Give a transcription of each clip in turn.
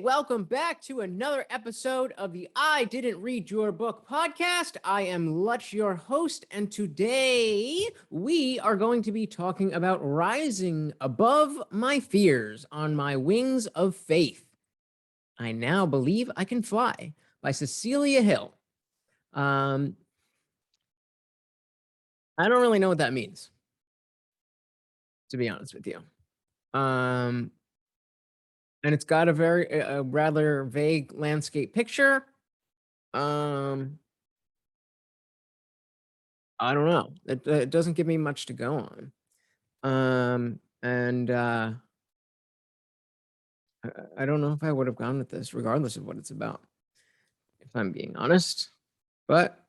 welcome back to another episode of the I Didn't Read Your Book podcast. I am Lutch, your host, and today we are going to be talking about Rising Above My Fears on My Wings of Faith. I Now Believe I Can Fly by Cecilia Hill. I don't really know what that means, to be honest with you. And it's got a rather vague landscape picture. I don't know. It doesn't give me much to go on. I don't know if I would have gone with this, regardless of what it's about, if I'm being honest. But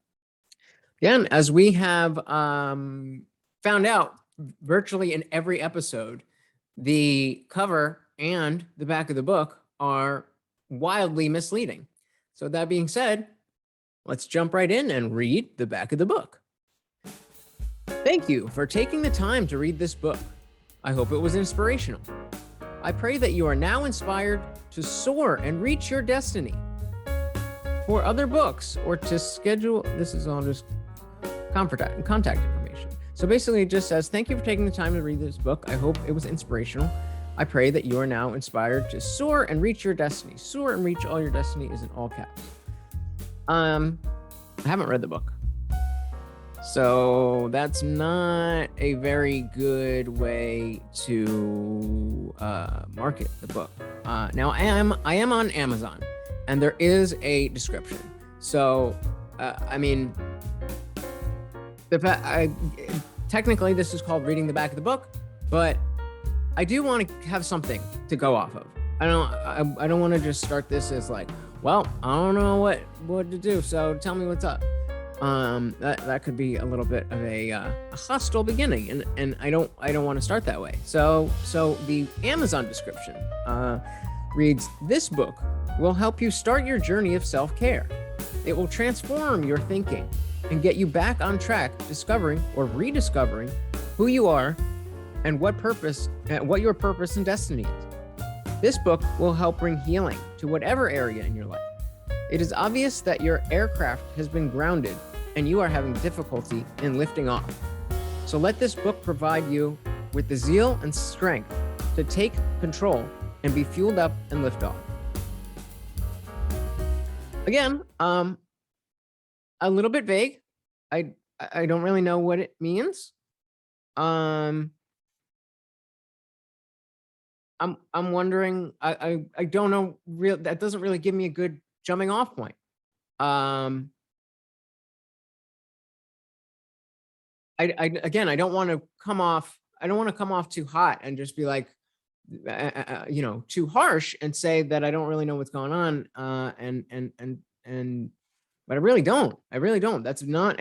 again, as we have found out virtually in every episode, the cover and the back of the book are wildly misleading. So that being said, let's jump right in and read the back of the book. Thank you for taking the time to read this book. I hope it was inspirational. I pray that you are now inspired to soar and reach your destiny. For other books or to schedule, this is all just contact information. So basically it just says, thank you for taking the time to read this book. I hope it was inspirational. I pray that you are now inspired to soar and reach your destiny. Soar and reach all your destiny is in all caps. I haven't read the book, so that's not a very good way to market the book. Now I am on Amazon, and there is a description. So I mean, technically this is called reading the back of the book, but I do want to have something to go off of. I don't want to just start this as like, well, I don't know what to do, so tell me what's up. That could be a little bit of a hostile beginning, and I don't want to start that way. So the Amazon description reads, this book will help you start your journey of self-care. It will transform your thinking and get you back on track, discovering or rediscovering who you are and what your purpose and destiny is. This book will help bring healing to whatever area in your life. It is obvious that your aircraft has been grounded and you are having difficulty in lifting off. So let this book provide you with the zeal and strength to take control and be fueled up and lift off. Again, a little bit vague. I don't really know what it means. I'm wondering, I don't know, that doesn't really give me a good jumping off point. I don't want to come off too hot and just be like, too harsh and say that I don't really know what's going on. But I really don't. That's not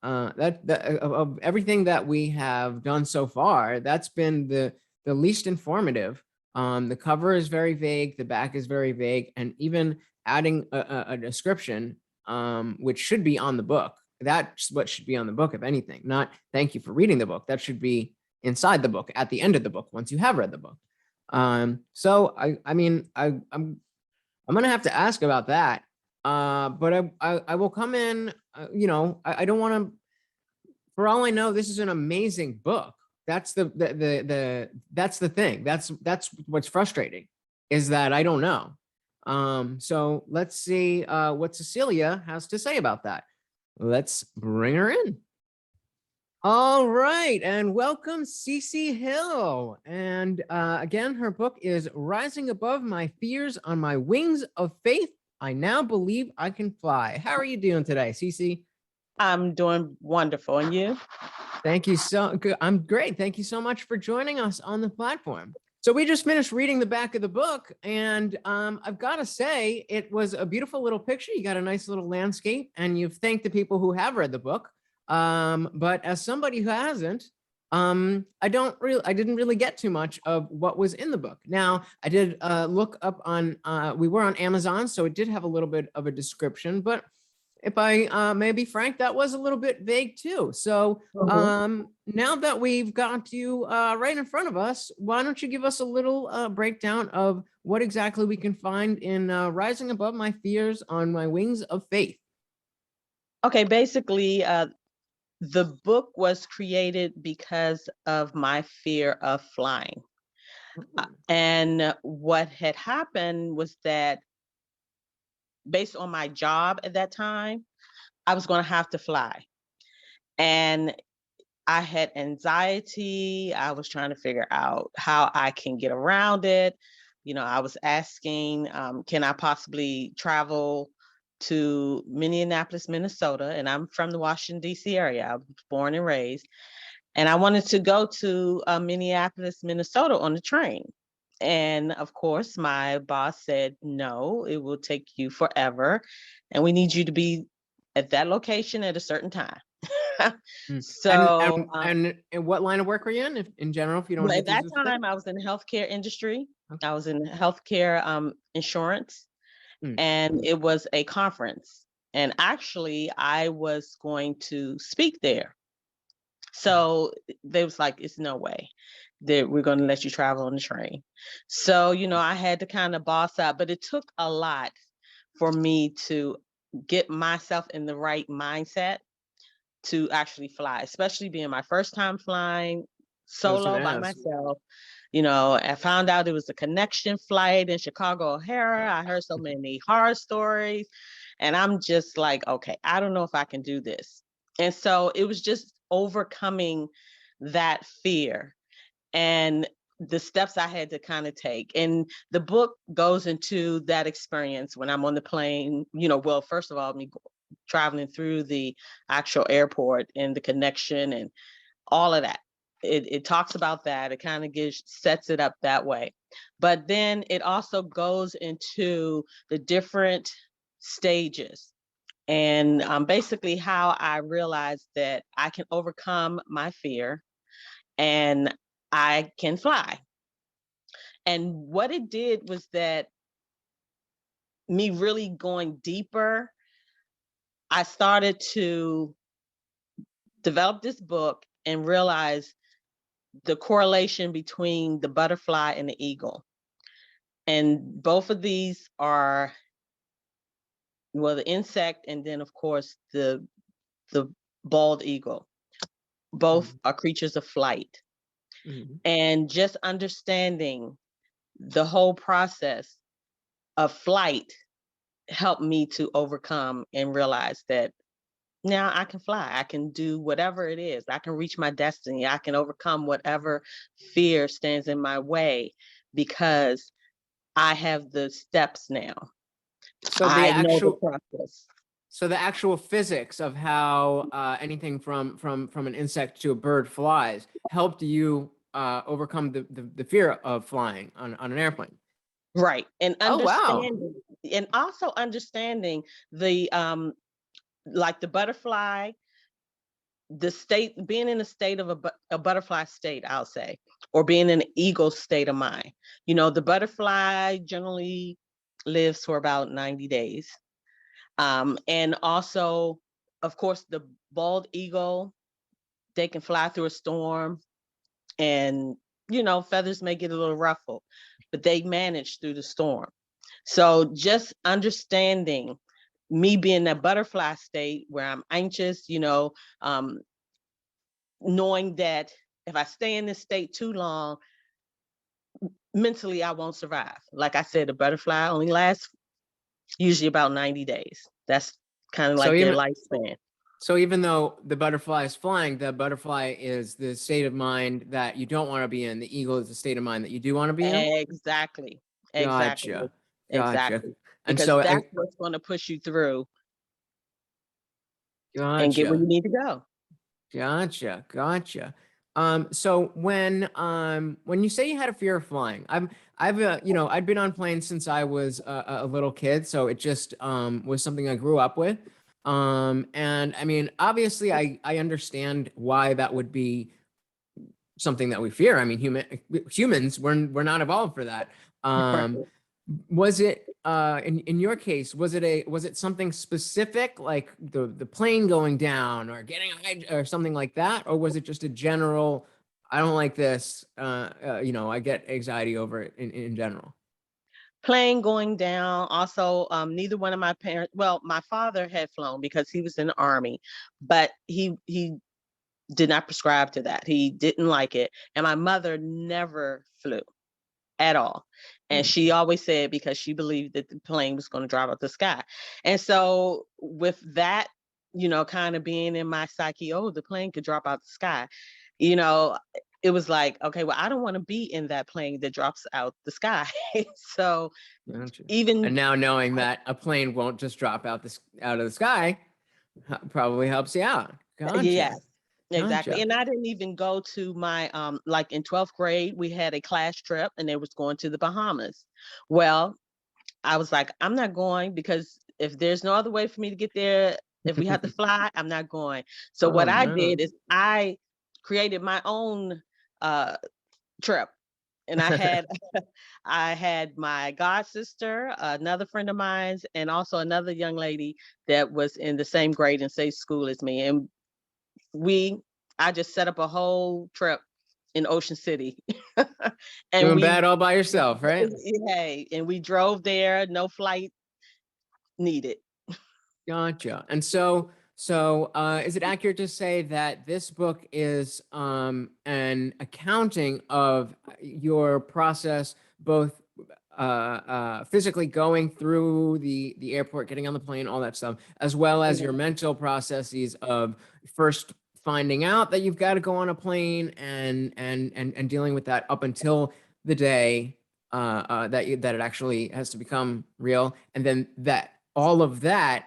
of everything that we have done so far, that's been the least informative. The cover is very vague, the back is very vague, and even adding a description, which should be on the book. That's what should be on the book, if anything. Not thank you for reading the book. That should be inside the book at the end of the book once you have read the book. So I'm gonna have to ask about that. But I will come in. I don't want to. For all I know, this is an amazing book. That's the thing. That's what's frustrating, is that I don't know. So let's see what Cecilia has to say about that. Let's bring her in. All right, and welcome Cece Hill. And again, her book is Rising Above My Fears on My Wings of Faith. I Now Believe I Can Fly. How are you doing today, Cece? I'm doing wonderful. And you? Thank you so good. I'm great. Thank you so much for joining us on the platform. So we just finished reading the back of the book, and I've got to say, it was a beautiful little picture. You got a nice little landscape, and you've thanked the people who have read the book. But as somebody who hasn't, I didn't really get too much of what was in the book. Now, I did look up on, we were on Amazon, so it did have a little bit of a description, but if I may be frank, that was a little bit vague too. So now that we've got you right in front of us, why don't you give us a little breakdown of what exactly we can find in Rising Above My Fears on My Wings of Faith? Okay, basically, the book was created because of my fear of flying. And what had happened was that based on my job at that time, I was going to have to fly. And I had anxiety. I was trying to figure out how I can get around it. I was asking, can I possibly travel to Minneapolis, Minnesota? And I'm from the Washington, D.C. area. I was born and raised. And I wanted to go to Minneapolis, Minnesota on the train. And of course, my boss said, no, it will take you forever. And we need you to be at that location at a certain time. Mm. So And what line of work were you in, if, in general, if you don't at that hesitate? time, I was in the healthcare industry. Okay. I was in healthcare insurance, Mm. and it was a conference. And actually, I was going to speak there. So they was like, it's no way that we're going to let you travel on the train. So, I had to kind of boss up, but it took a lot for me to get myself in the right mindset to actually fly, especially being my first time flying I was solo gonna by ask. myself. I found out it was a connection flight in Chicago O'Hara. I heard so many horror stories, and I'm just like, okay, I don't know if I can do this. And so it was just overcoming that fear and the steps I had to kind of take. And the book goes into that experience when I'm on the plane, well, first of all, me traveling through the actual airport and the connection and all of that. It talks about that. It kind of sets it up that way. But then it also goes into the different stages and basically how I realized that I can overcome my fear and I can fly. And what it did was that me really going deeper, I started to develop this book and realize the correlation between the butterfly and the eagle. And both of these are, well, the insect and then of course the bald eagle. Both are creatures of flight. Mhm. And just understanding the whole process of flight helped me to overcome and realize that now I can fly. I can do whatever it is. I can reach my destiny. I can overcome whatever fear stands in my way because I have the steps now. So the I know the actual process. So the actual physics of how anything from an insect to a bird flies helped you overcome the fear of flying on an airplane. Right. And Oh, wow. understanding and also understanding the like the butterfly, the state, being in a state of a butterfly state, I'll say, or being in an eagle state of mind. The butterfly generally lives for about 90 days. And also, of course, the bald eagle, they can fly through a storm and, feathers may get a little ruffled, but they manage through the storm. So just understanding me being that butterfly state where I'm anxious, um, knowing that if I stay in this state too long, mentally I won't survive. Like I said, a butterfly only lasts usually about 90 days. That's kind of So like their even lifespan. so even though the butterfly is flying, the butterfly is the state of mind that you don't want to be in. The eagle is the state of mind that you do want to be in. Exactly. Exactly. Gotcha. Gotcha. Exactly. And Because so that's what's going to push you through and get where gotcha. you need to go. Gotcha. So when you say you had a fear of flying, I'd been on planes since I was a little kid, so it just was something I grew up with. And I mean, obviously, I understand why that would be something that we fear. I mean, humans we're not evolved for that. Right. Was it in your case, was it something specific, like the plane going down or getting or something like that, or was it just a general, I don't like this, I get anxiety over it in general? Plane going down. Also, neither one of my parents. Well, my father had flown because he was in the army, but he did not prescribe to that. He didn't like it, and my mother never flew at all. And Hmm. she always said because she believed that the plane was going to drive out the sky. And so with that, kind of being in my psyche, oh, the plane could drop out the sky, you know, it was like, okay, well, I don't want to be in that plane that drops out the sky. So Gotcha. even And now knowing that a plane won't just drop out of the sky probably helps you out. yes, Gotcha. exactly. Gotcha. And I didn't even go to my like in 12th grade, we had a class trip and it was going to the Bahamas. Well, I was like, I'm not going because if there's no other way for me to get there, if we have to fly, I'm not going. So Oh what I no. did is I created my own uh trip. And I had I had my god sister, another friend of mine's, and also another young lady that was in the same grade and same school as me. And we I just set up a whole trip in Ocean City. And Doing we bad all by yourself, right? hey, and we drove there, no flight needed. Gotcha. And is it accurate to say that this book is an accounting of your process, both physically going through the airport, getting on the plane, all that stuff, as well as your mental processes of first finding out that you've got to go on a plane and dealing with that up until the day that it actually has to become real, and then that all of that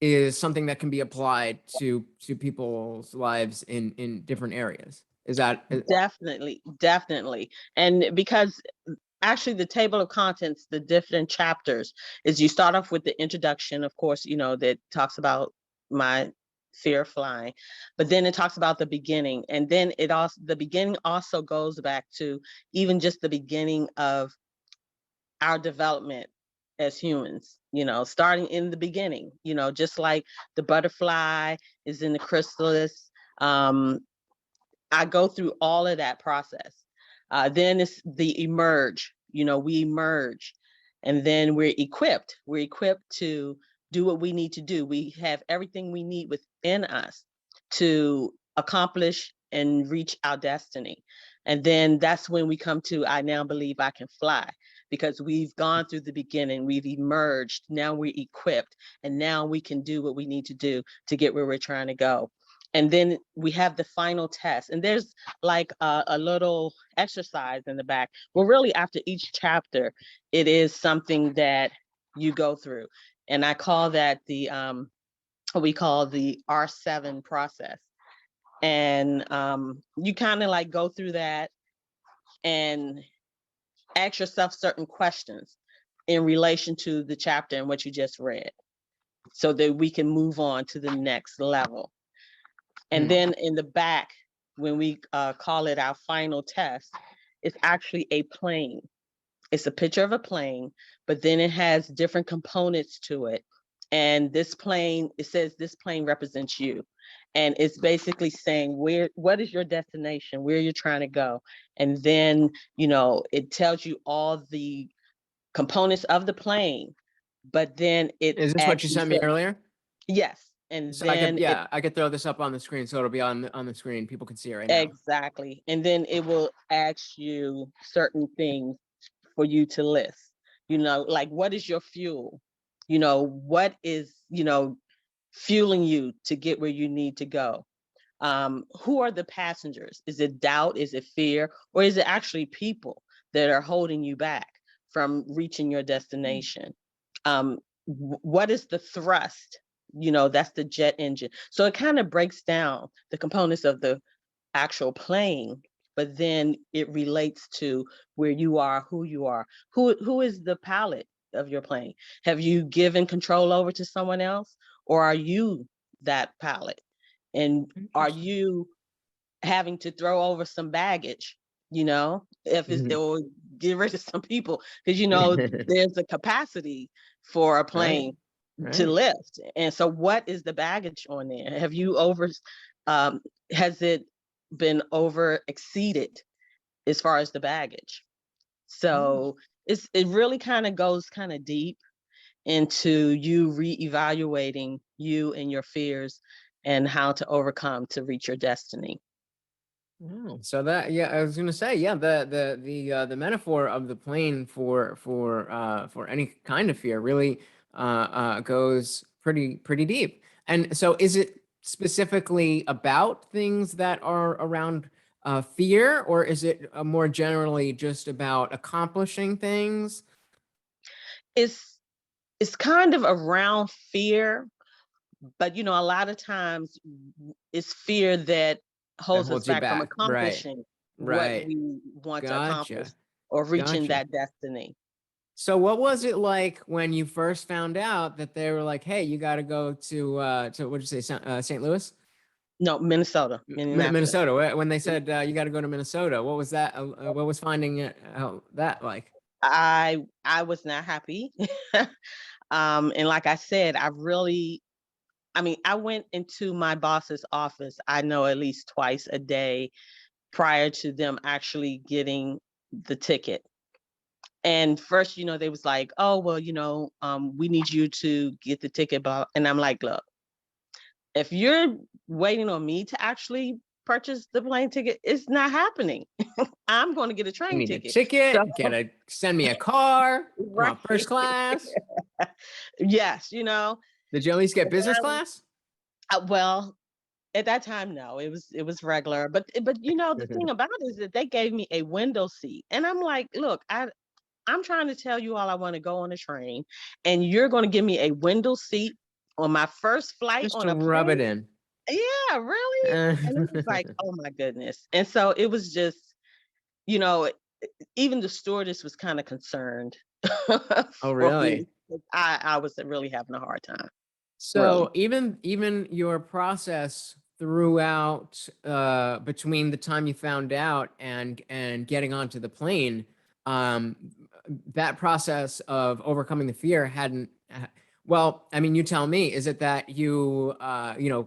is something that can be applied to people's lives in different areas. Is that Definitely, definitely. And because actually the table of contents, the different chapters, is you start off with the introduction, of course, that talks about my fear of flying, but then it talks about the beginning. And then the beginning also goes back to even just the beginning of our development as humans, starting in the beginning, just like the butterfly is in the chrysalis. Um, I go through all of that process. Then it's the emerge, we emerge, and then we're equipped. We're equipped to do what we need to do. We have everything we need within us to accomplish and reach our destiny. And then that's when we come to, I now believe I can fly, because we've gone through the beginning, we've emerged, now we're equipped, and now we can do what we need to do to get where we're trying to go. And then we have the final test, and there's like a little exercise in the back. Well, really, after each chapter, it is something that you go through, and I call that what we call the R7 process. And you kind of like go through that and ask yourself certain questions in relation to the chapter and what you just read, so that we can move on to the next level. And Hmm. then in the back, when we call it our final test, it's actually a plane. It's a picture of a plane, but then it has different components to it. And this plane, it says this plane represents you. And it's basically saying what is your destination, where you're trying to go. And then, it tells you all the components of the plane, but then it is this what you actually sent me says, earlier? yes. And So I could, then it yeah, I could throw this up on the screen, so it'll be on the screen. People can see it right now. exactly. And then it will ask you certain things for you to list. Like what is your fuel? What is, fueling you to get where you need to go? Who are the passengers? Is it doubt? Is it fear? Or is it actually people that are holding you back from reaching your destination? What is the thrust? That's the jet engine. So it kind of breaks down the components of the actual plane, but then it relates to where you are, who you are, who is the pilot of your plane. Have you given control over to someone else, or are you that pilot? And are Interesting. you having to throw over some baggage, if it's Mhm. or get rid of some people because you know there's a capacity for a Right. plane to Right. lift. And so what is the baggage on there? Have you over um has it been over exceeded as far as the baggage? Mm. So it really kind of goes kind of deep into you reevaluating you and your fears and how to overcome to reach your destiny. Oh, so that, yeah, I was gonna say, yeah, the metaphor of the plane for any kind of fear really goes pretty deep. And so, is it specifically about things that are around fear, or is it more generally just about accomplishing things It's it's kind of around fear, but you know, a lot of times it's fear that that holds us holds you back from back? Right, accomplishing what right. we want to accomplish Gotcha, or reaching gotcha. that destiny. So what was it like when you first found out that they were like, "Hey, you got to go to what'd you say, St. Louis, No, Minnesota, Minneapolis. Minnesota?" When they said you got to go to Minnesota, what was that? What was finding that like? I was not happy. And like I said, I mean, I went into my boss's office, I know at least twice a day prior to them actually getting the ticket. And first, you know, they was like, "Oh, well, you know, we need you to get the ticket." And I'm like, "Look, if you're waiting on me to actually purchase the plane ticket, it's not happening. I'm going to get a You train need a ticket." So, ticket. Send me a car. I want first right. class. Yes, you know. Did you at least get business Um, class? well, at that time, no, it was regular. But you know, the thing about it is that they gave me a window seat, and I'm like, "Look, I'm trying to tell you all I want to go on a train, and you're going to give me a window seat on my first flight Just on to a rub it plane? in. Yeah, really?" And it was like, oh my goodness. And so it was just, you know, even the stewardess was kind of concerned Oh, for me. really? I was really having a hard time, really. So even your process throughout between the time you found out and getting onto the plane, um that process of overcoming the fear hadn't well, I mean, you tell me, is it that you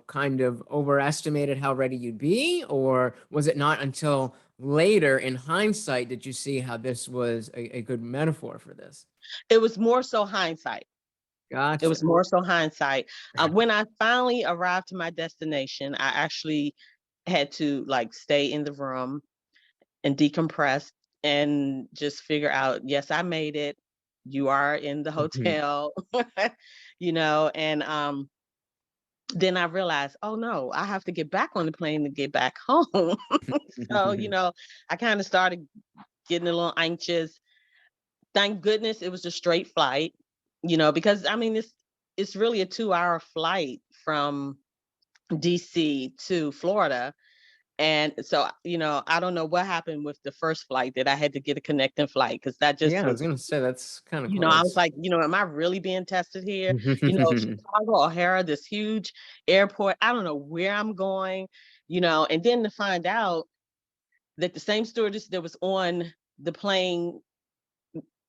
kind of overestimated how ready you'd be, or was it not until later in hindsight did you see how this was a good metaphor for this? It was more so hindsight. It was Gotcha. more so hindsight. When I finally arrived to my destination, I actually had to like stay in the room and decompress and just figure out, yes, I made it. You are in the hotel, you know, and then I realized, oh no, I have to get back on the plane to get back home. So, you know, I kind of started getting a little anxious. Thank goodness it was a straight flight, you know, because I mean it's really a 2-hour flight from DC to Florida. And so, you know, I don't know what happened with the first flight that I had to get a connecting flight because that just Yeah, I was was, gonna say that's kind of you know, I was close. like, you know, am I really being tested here? You know, Chicago O'Hara, this huge airport. I don't know where I'm going, you know, and then to find out that the same stewardess that was on the plane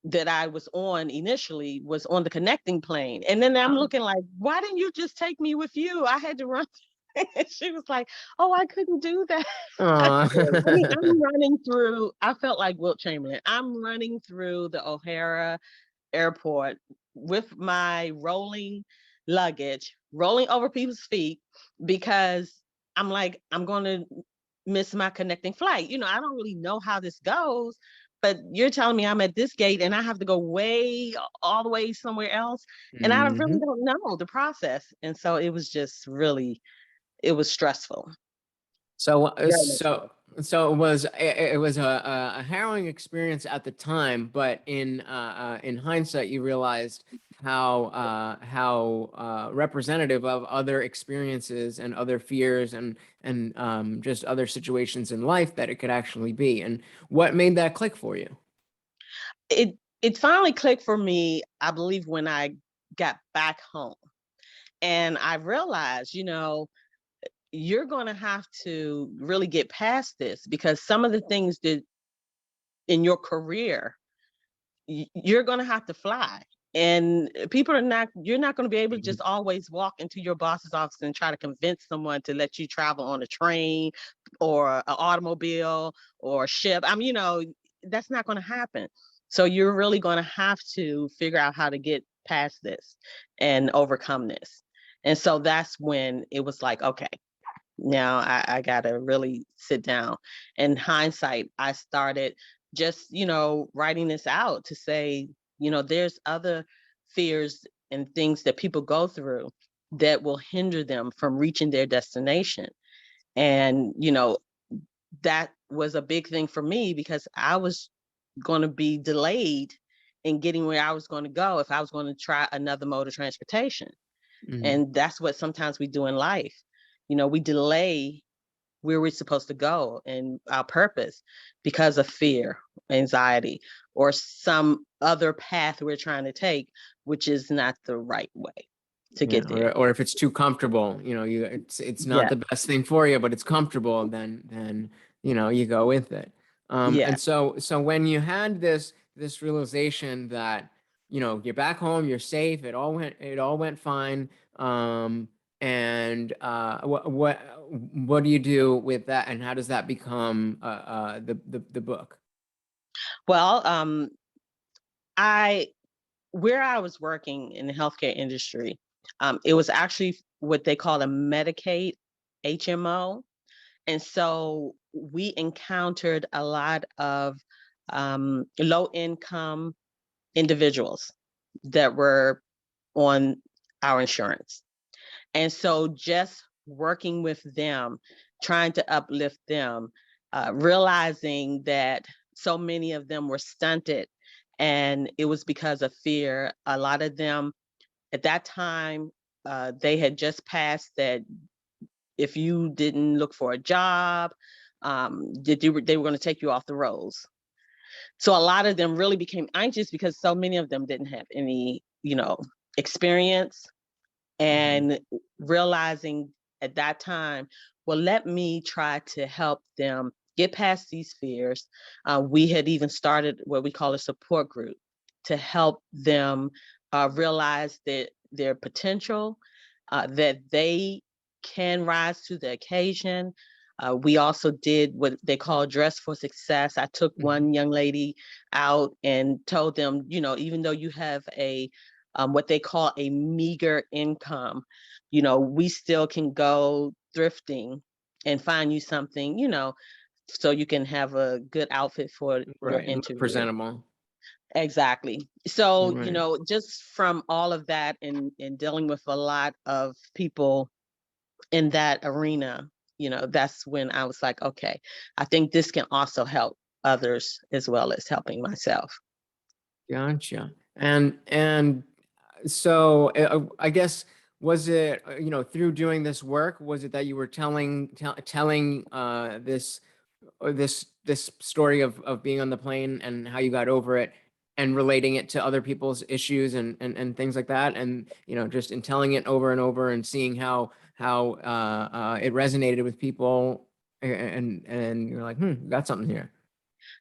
that I was on initially was on the connecting plane. And then I'm Oh. looking like, why didn't you just take me with you? I had to run. And she was like, oh, I couldn't do that. I mean, Aw. I felt like Wilt Chamberlain. I'm running through the O'Hara airport with my rolling luggage, rolling over people's feet because I'm like, I'm going to miss my connecting flight. You know, I don't really know how this goes, but you're telling me I'm at this gate and I have to go way all the way somewhere else. And I really Mhm. don't know the process. And so it was just really, it was stressful, So, very much so. it was a harrowing experience at the time, but in hindsight, you realized how representative of other experiences and other fears and just other situations in life that it could actually be. And what made that click for you? It finally clicked for me, I believe, when I got back home. And I realized, you know, you're going to have to really get past this because some of the things that in your career, you're going to have to fly. And you're not going to be able to just always walk into your boss's office and try to convince someone to let you travel on a train or an automobile or a ship. I mean, that's not going to happen. So you're really going to have to figure out how to get past this and overcome this. And so that's when it was like, okay, now I got to really sit down. In hindsight, I started just, writing this out to say, there's other fears and things that people go through that will hinder them from reaching their destination. And, that was a big thing for me because I was going to be delayed in getting where I was going to go if I was going to try another mode of transportation. And that's what sometimes we do in life. We delay where we're supposed to go and our purpose because of fear, anxiety, or some other path we're trying to take, which is not the right way to get there. Or if it's too comfortable, it's not the best thing for you, but it's comfortable, then you go with it. And so when you had this realization that you're back home, you're safe, it all went fine. And what do you do with that, and how does that become the book? Well, where I was working in the healthcare industry, it was actually what they call a Medicaid HMO. And so we encountered a lot of low income individuals that were on our insurance. And so just working with them, trying to uplift them, realizing that so many of them were stunted and it was because of fear. A lot of them at that time, they had just passed that if you didn't look for a job, they were going to take you off the rolls. So a lot of them really became anxious because so many of them didn't have any, experience, and realizing at that time, well, let me try to help them get past these fears. We had even started what we call a support group to help them realize that their potential, that they can rise to the occasion. We also did what they call dress for success. I took one young lady out and told them, even though you have a what they call a meager income, we still can go thrifting and find you something, so you can have a good outfit for your interview. Presentable. Exactly. So, just from all of that and dealing with a lot of people in that arena, that's when I was like, okay, I think this can also help others as well as helping myself. Gotcha. And so I guess, was it, through doing this work, was it that you were telling this story of being on the plane and how you got over it and relating it to other people's issues and things like that, and just in telling it over and over and seeing how it resonated with people, and you're like, got something here.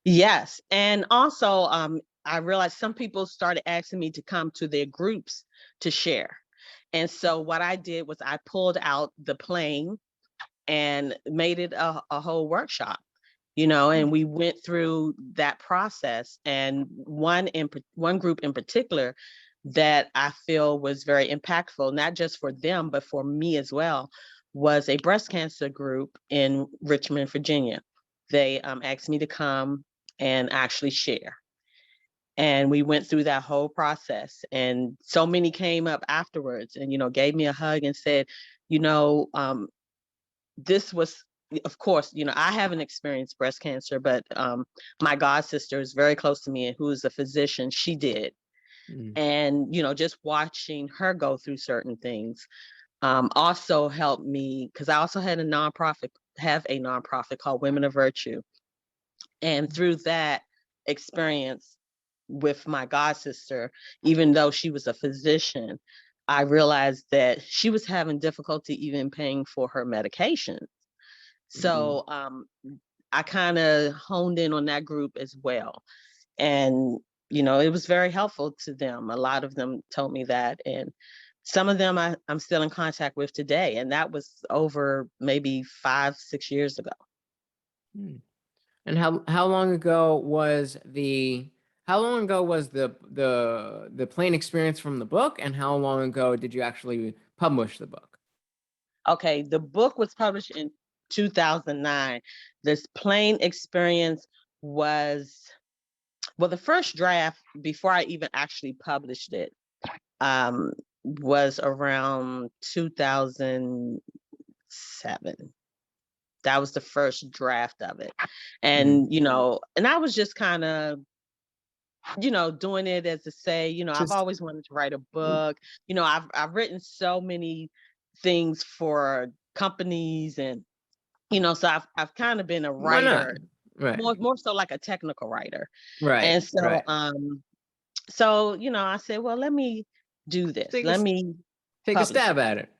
Yes. And also, I realized some people started asking me to come to their groups to share. And so what I did was I pulled out the plane and made it a whole workshop, and we went through that process. And one group in particular that I feel was very impactful, not just for them, but for me as well, was a breast cancer group in Richmond, Virginia. They asked me to come and actually share. And we went through that whole process. And so many came up afterwards and, gave me a hug and said, this was, of course, I haven't experienced breast cancer, but my god sister is very close to me, who is a physician. She did. And, just watching her go through certain things also helped me, because I also have a nonprofit called Women of Virtue. And through that experience with my god sister, even though she was a physician, I realized that she was having difficulty even paying for her medication. So I kind of honed in on that group as well. And, it was very helpful to them. A lot of them told me that. And some of them I'm still in contact with today. And that was over maybe 5, 6 years ago. Hmm. And how long ago was the the plain experience from the book, and how long ago did you actually publish the book? Okay, the book was published in 2009. This plain experience was, well, the first draft before I even actually published it was around 2007. That was the first draft of it. Mhm. And, and I was just kind of, doing it as to say, I've Just always wanted to write a book. I've written so many things for companies, and so I've kind of been a why not? writer, Right, more so like a technical writer. right, And so right. I said, well, let me do this. Take a Let me take a publish stab it. at it.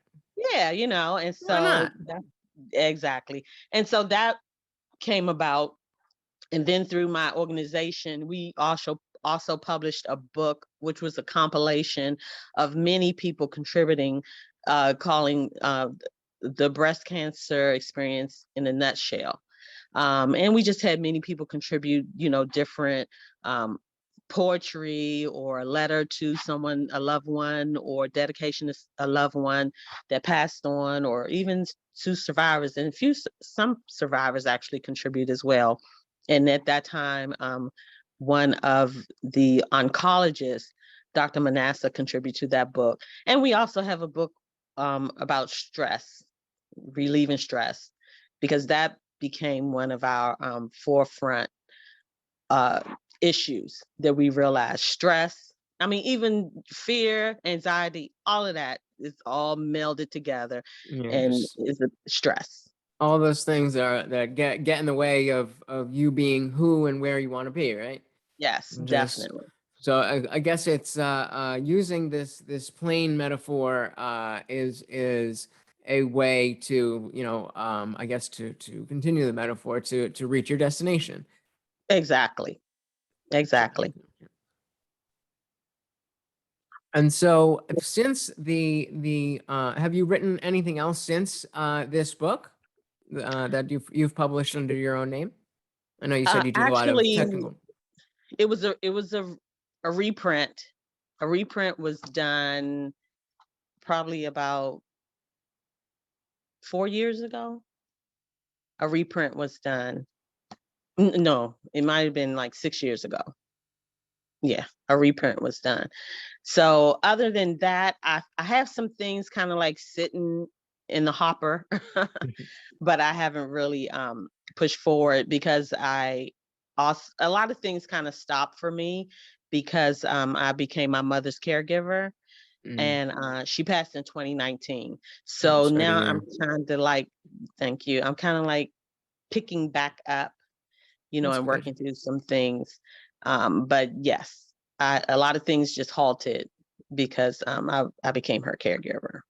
Yeah, and Why so not? that exactly. And so that came about. And then through my organization, we also published a book, which was a compilation of many people contributing, calling the breast cancer experience in a nutshell. And we just had many people contribute, different um, poetry or a letter to someone, a loved one, or dedication to a loved one that passed on, or even to survivors. And some survivors actually contribute as well. And at that time, one of the oncologists, Dr. Manassa, contributed to that book. And we also have a book about stress, relieving stress, because that became one of our forefront uh, issues that we realized. Stress, I mean, even fear, anxiety, all of that is all melded together Yeah, and just is a stress. all those things that get in the way of you being who and where you want to be, right? Yes, Just definitely. so I guess it's using this plain metaphor is a way to I guess to continue the metaphor to reach your destination. Exactly. Exactly. And so since the have you written anything else since this book that you've published under your own name? I know you said you do a lot of Actually, technical. it was a reprint. A reprint was done probably about 4 years ago. A reprint was done. No, it might have been like 6 years ago. Yeah, a reprint was done. So other than that, I have some things kind of like sitting in the hopper, but I haven't really pushed forward because I also, a lot of things kind of stopped for me because I became my mother's caregiver, Mm, and she passed in 2019. I'm So sorry to now I'm hear. kind of like, thank you. I'm kind of like picking back up, That's and good. working through some things. But yes, a lot of things just halted because I became her caregiver.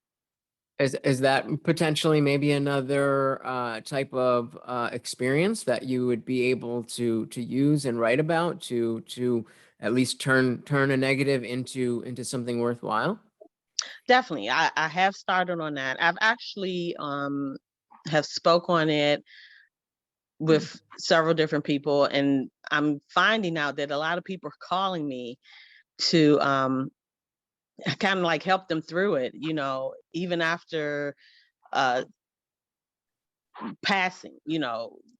Is that potentially maybe another type of experience that you would be able to use and write about to at least turn a negative into something worthwhile? Definitely, I have started on that. I've actually have spoke on it Hmm. with several different people, and I'm finding out that a lot of people are calling me to kind of like help them through it. Even after uh passing,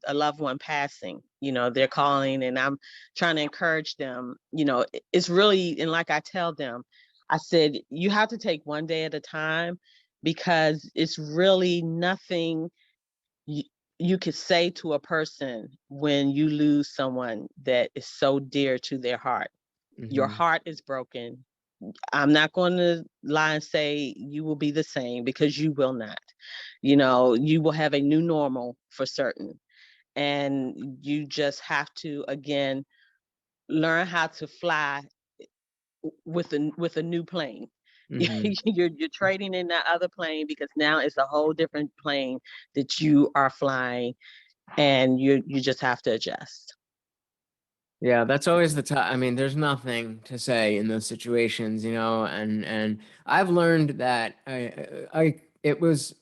a loved one passing, they're calling, and I'm trying to encourage them. It's really, and like I tell them, I said, you have to take one day at a time, because it's really nothing you, you could say to a person when you lose someone that is so dear to their heart. Your Hmm. heart is broken. I'm not going to lie and say you will be the same, because you will not. You will have a new normal for certain. And you just have to, again, learn how to fly with a new plane. Hmm. You're trading in that other plane, because now it's a whole different plane that you are flying. and you just have to adjust. Yeah, that's always the time. I mean, there's nothing to say in those situations, and I've learned that it was,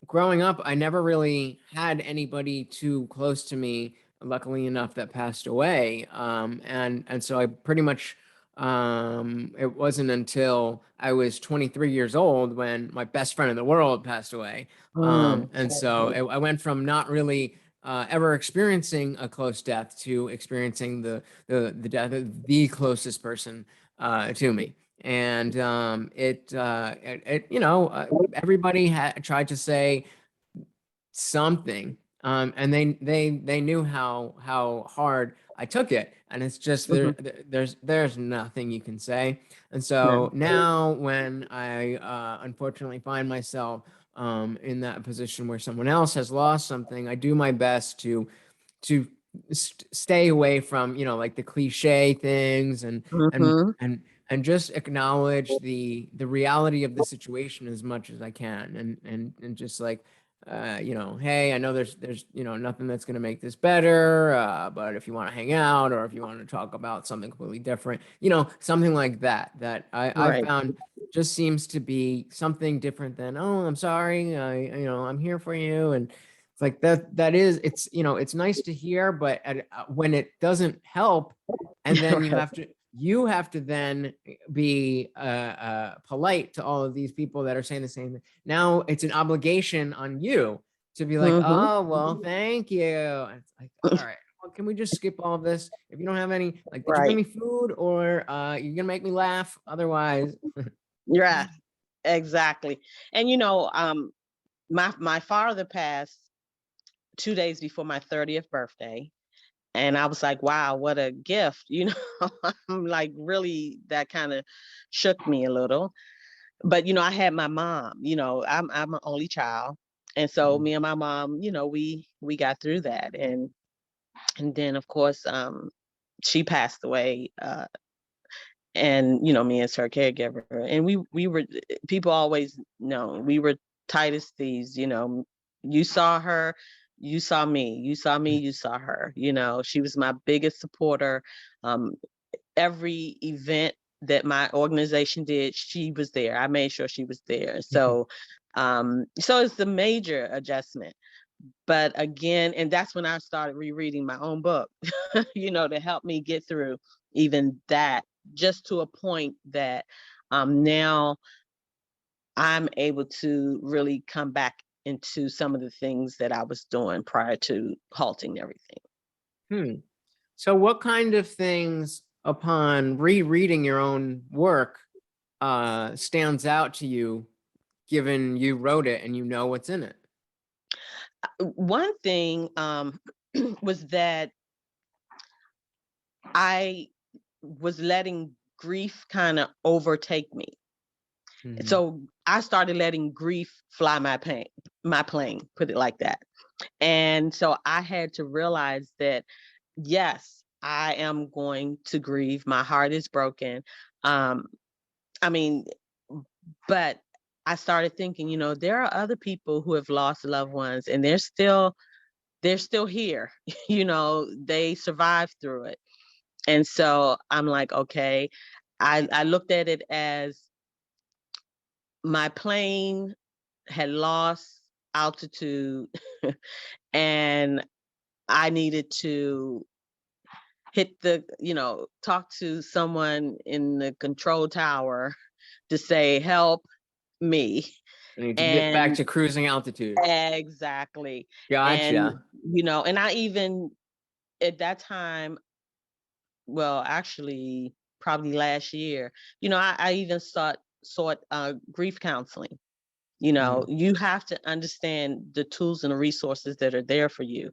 growing up, I never really had anybody too close to me, luckily enough, that passed away. And so I pretty much, it wasn't until I was 23 years old when my best friend in the world passed away. And so Okay. I went from not really ever experiencing a close death to experiencing the death of the closest person to me. And everybody had tried to say something, and they knew how hard I took it, and it's just Mhm. there's nothing you can say. And No. so now when I unfortunately find myself in that position where someone else has lost something, I do my best to stay away from, like the cliche things, and Mhm. and and just acknowledge the reality of the situation as much as I can, and just like, hey, I know there's nothing that's going to make this better, but if you want to hang out, or if you want to talk about something completely different, something like that I Right. found just seems to be something different than, oh, I'm sorry, I'm here for you. And it's like that is, it's nice to hear, but when it doesn't help, and then you Right. have to then be polite to all of these people that are saying the same thing. Now it's an obligation on you to be like, Mhm. oh, well, thank you. And it's like, all right, well, can we just skip all of this? If you don't have any, like, did you bring Right. me food, or you're gonna make me laugh? Otherwise, Yeah, exactly. And my father passed 2 days before my 30th birthday. And I was like, wow, what a gift, I'm like, really, that kind of shook me a little. But I had my mom, I'm an only child. And so me and my mom, we got through that. And then of course, she passed away, and me as her caregiver. And we were, people always know we were tight as thieves. You saw her, you saw me, you saw me, you saw her. She was my biggest supporter. um every event that my organization did, she was there. I made sure she was there. So it's a major adjustment. But again, and that's when I started rereading my own book, to help me get through even that, just to a point that now I'm able to really come back into some of the things that I was doing prior to halting everything. hmm. So what kind of things, upon rereading your own work, stands out to you, given you wrote it and you know what's in it? One thing was that I was letting grief kind of overtake me. Mhm. So I started letting grief fly my plane, put it like that. And so I had to realize that, yes, I am going to grieve. My heart is broken. Um, I mean, but I started thinking, there are other people who have lost loved ones, and they're still here. They survived through it. And so I'm like, okay, I looked at it as my plane had lost altitude, and I needed to hit talk to someone in the control tower to say, help me. I need to get back And to cruising altitude. exactly. And, Gotcha. and I even at that time, well, actually, probably last year, I even sought grief counseling. Mhm. You have to understand the tools and the resources that are there for you,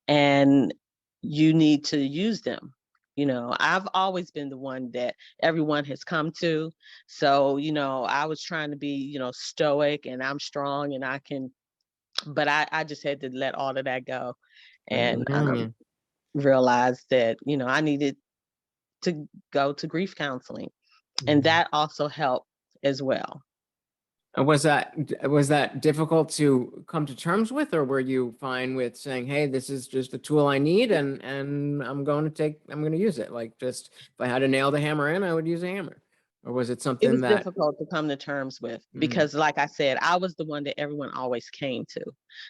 and you need to use them. I've always been the one that everyone has come to. So, I was trying to be, stoic, and I'm strong, and I can, but I just had to let all of that go, I don't and blame you. realize that, I needed to go to grief counseling, and Mhm. that also helped as well. Was that difficult to come to terms with, or were you fine with saying, "Hey, this is just a tool I need, and I'm going to use it." Like, just if I had to nail the hammer in, I would use a hammer. Or was it It something was that? difficult to come to terms with Mm, because, like I said, I was the one that everyone always came to.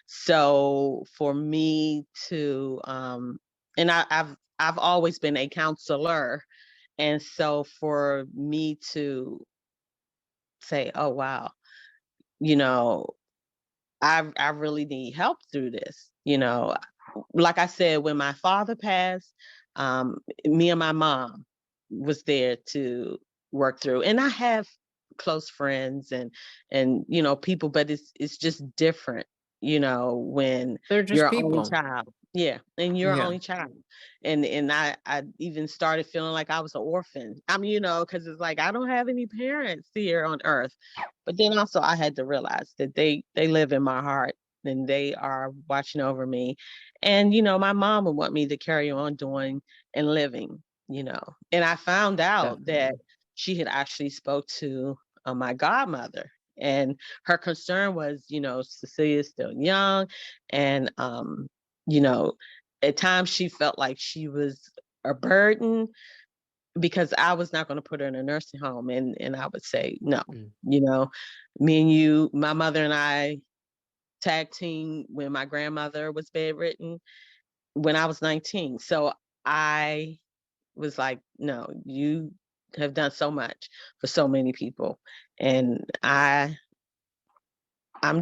So for me to, and I've always been a counselor, and so for me to say, "Oh wow, you know, I really need help through this," like I said, when my father passed, me and my mom was there to work through, and I have close friends and people, but it's just different, when they're just you're only people. child. Yeah, and you're Yeah, only child, and I even started feeling like I was an orphan. Because it's like I don't have any parents here on earth, but then also I had to realize that they live in my heart and they are watching over me. And, my mom would want me to carry on doing and living, And I found out that definitely. she had actually spoke to my godmother. And her concern was, Cecilia's still young. And, you know, at times she felt like she was a burden because I was not going to put her in a nursing home. And I would say, no, Mm. you know, me and you, my mother and I tag team when my grandmother was bedridden when I was 19. So I was like, no, you have done so much for so many people. And I'm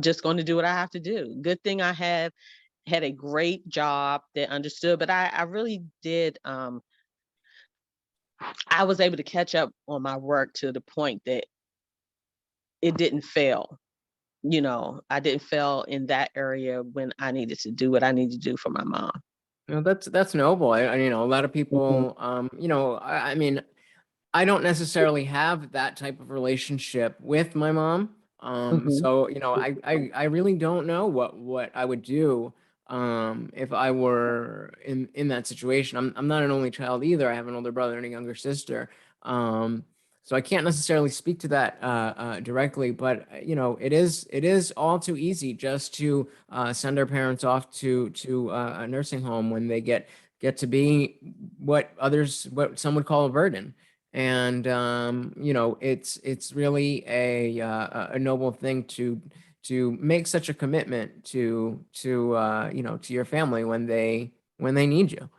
just going to do what I have to do. Good thing I have had a great job that understood, but I really did I was able to catch up on my work to the point that it didn't fail. I didn't fail in that area when I needed to do what I needed to do for my mom. That's noble. A lot of Mhm, people, I mean, I don't necessarily have that type of relationship with my mom. mhm. So, I really don't know what I would do if I were in that situation. I'm not an only child either. I have an older brother and a younger sister. Um, so I can't necessarily speak to that directly, but it is all too easy just to send our parents off to a nursing home when they get to be what some would call a burden. And it's really a noble thing to make such a commitment to your family when they need you.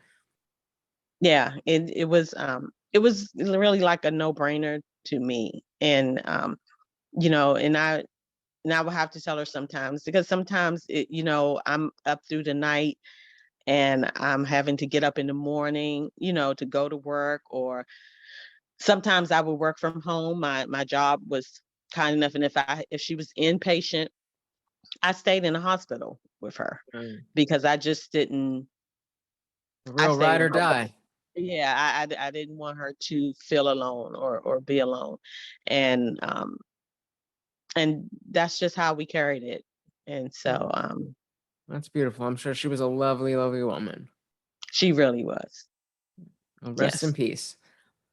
Yeah, it was really like a no-brainer to me. And and I would have to tell her sometimes because sometimes I'm up through the night and I'm having to get up in the morning, to go to work, or sometimes I would work from home. My job was kind enough, and if she was inpatient, I stayed in the hospital with her Mm. because I just didn't. A I real stayed ride in or her. die. Yeah, I didn't want her to feel alone or be alone, and that's just how we carried it. And so Mm. That's beautiful. I'm sure she was a lovely, lovely woman. she really was. Well, rest in Yes, peace.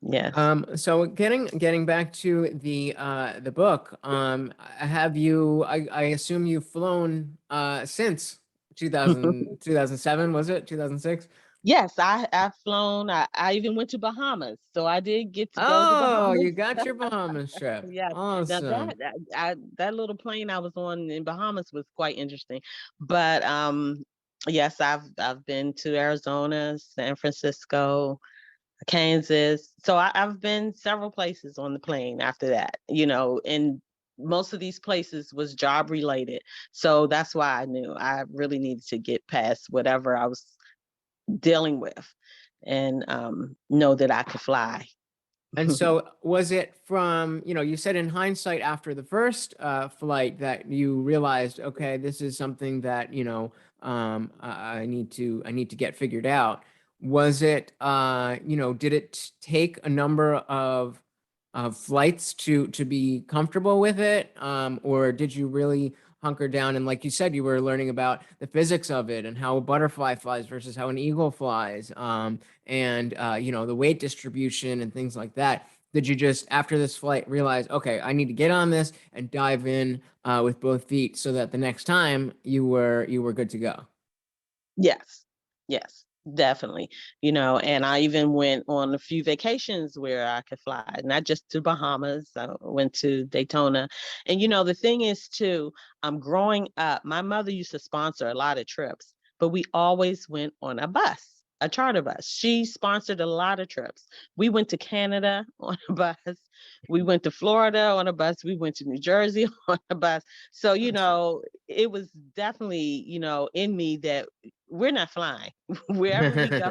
yes. So getting back to the book, have you, I assume you've flown since 2007, was it 2006? Yes, I've flown. I even went to Bahamas, so I did get to go to Oh, Bahamas. you got your Bahamas trip. Yes. Now Awesome. that little plane I was on in Bahamas was quite interesting. But yes, I've been to Arizona, San Francisco, Kansas. So I've been several places on the plane after that, and most of these places was job related. So that's why I knew I really needed to get past whatever I was dealing with and know that I could fly. And so was it from, you said in hindsight after the first flight that you realized, okay, this is something that, I need to get figured out. Was it, did it take a number of flights to be comfortable with it? Or did you really hunker down and, like you said, you were learning about the physics of it and how a butterfly flies versus how an eagle flies? And the weight distribution and things like that. did you just after this flight realize, okay, I need to get on this and dive in with both feet so that the next time you were good to go? Yes. Yes, definitely. And I even went on a few vacations where I could fly, not just to Bahamas. I went to Daytona. And the thing is too, growing up, my mother used to sponsor a lot of trips, but we always went on a bus, a charter bus. She sponsored a lot of trips. We went to Canada on a bus. We went to Florida on a bus. We went to New Jersey on a bus. So, Nice. it was definitely, in me that we're not flying. Wherever we go,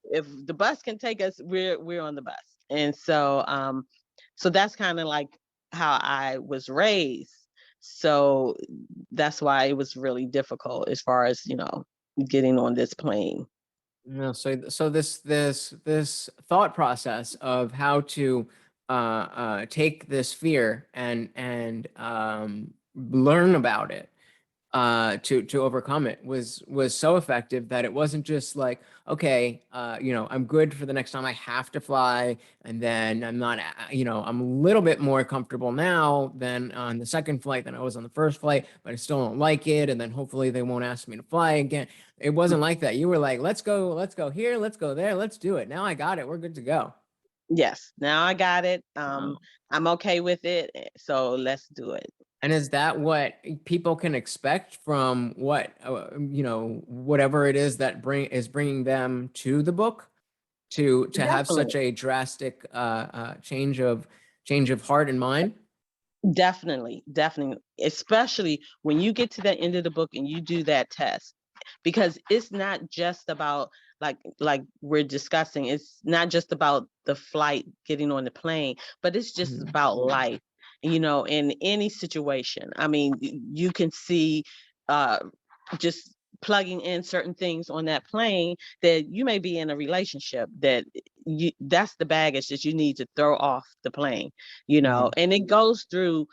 if the bus can take us, we're on the bus. And so that's kind of like how I was raised. So that's why it was really difficult as far as, getting on this plane. No, so this thought process of how to take this fear and learn about it to overcome it was so effective that it wasn't just like, okay, I'm good for the next time I have to fly, and then I'm not, I'm a little bit more comfortable now than on the second flight than I was on the first flight, but I still don't like it, and then hopefully they won't ask me to fly again. It wasn't like that. You were like, let's go here, let's go there, let's do it. Now I got it. We're good to go. Yes, now I got it. Wow. I'm okay with it. So let's do it. And is that what people can expect from what whatever it is that bringing them to the book, to have such Definitely. a drastic change of heart and mind? Definitely, definitely, especially when you get to the end of the book and you do that test, because it's not just about like we're discussing, it's not just about the flight, getting on the plane, but it's just Mhm. about life, in any situation. I mean, you can see uh just plugging in certain things on that plane that you may be in a relationship that's the baggage that you need to throw off the plane, Mhm. and it goes through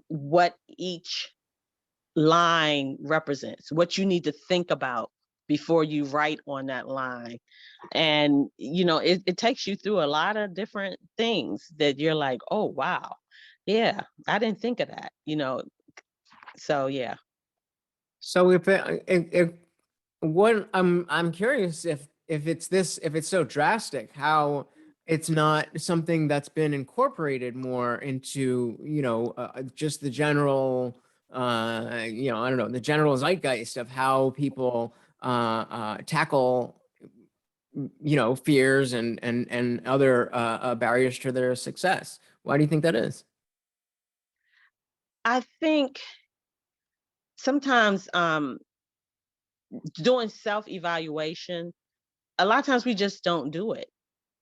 what each line represents, what you need to think about before you write on that line. And, it takes you through a lot of different things that you're like, oh, wow. Yeah, I didn't think of that. So, yeah. So if what I'm curious if it's so drastic, how it's not something that's been incorporated more into just the general I don't know, the general zeitgeist of how people tackle fears and other barriers to their success. Why do you think that is? I think sometimes doing self evaluation, a lot of times we just don't do it.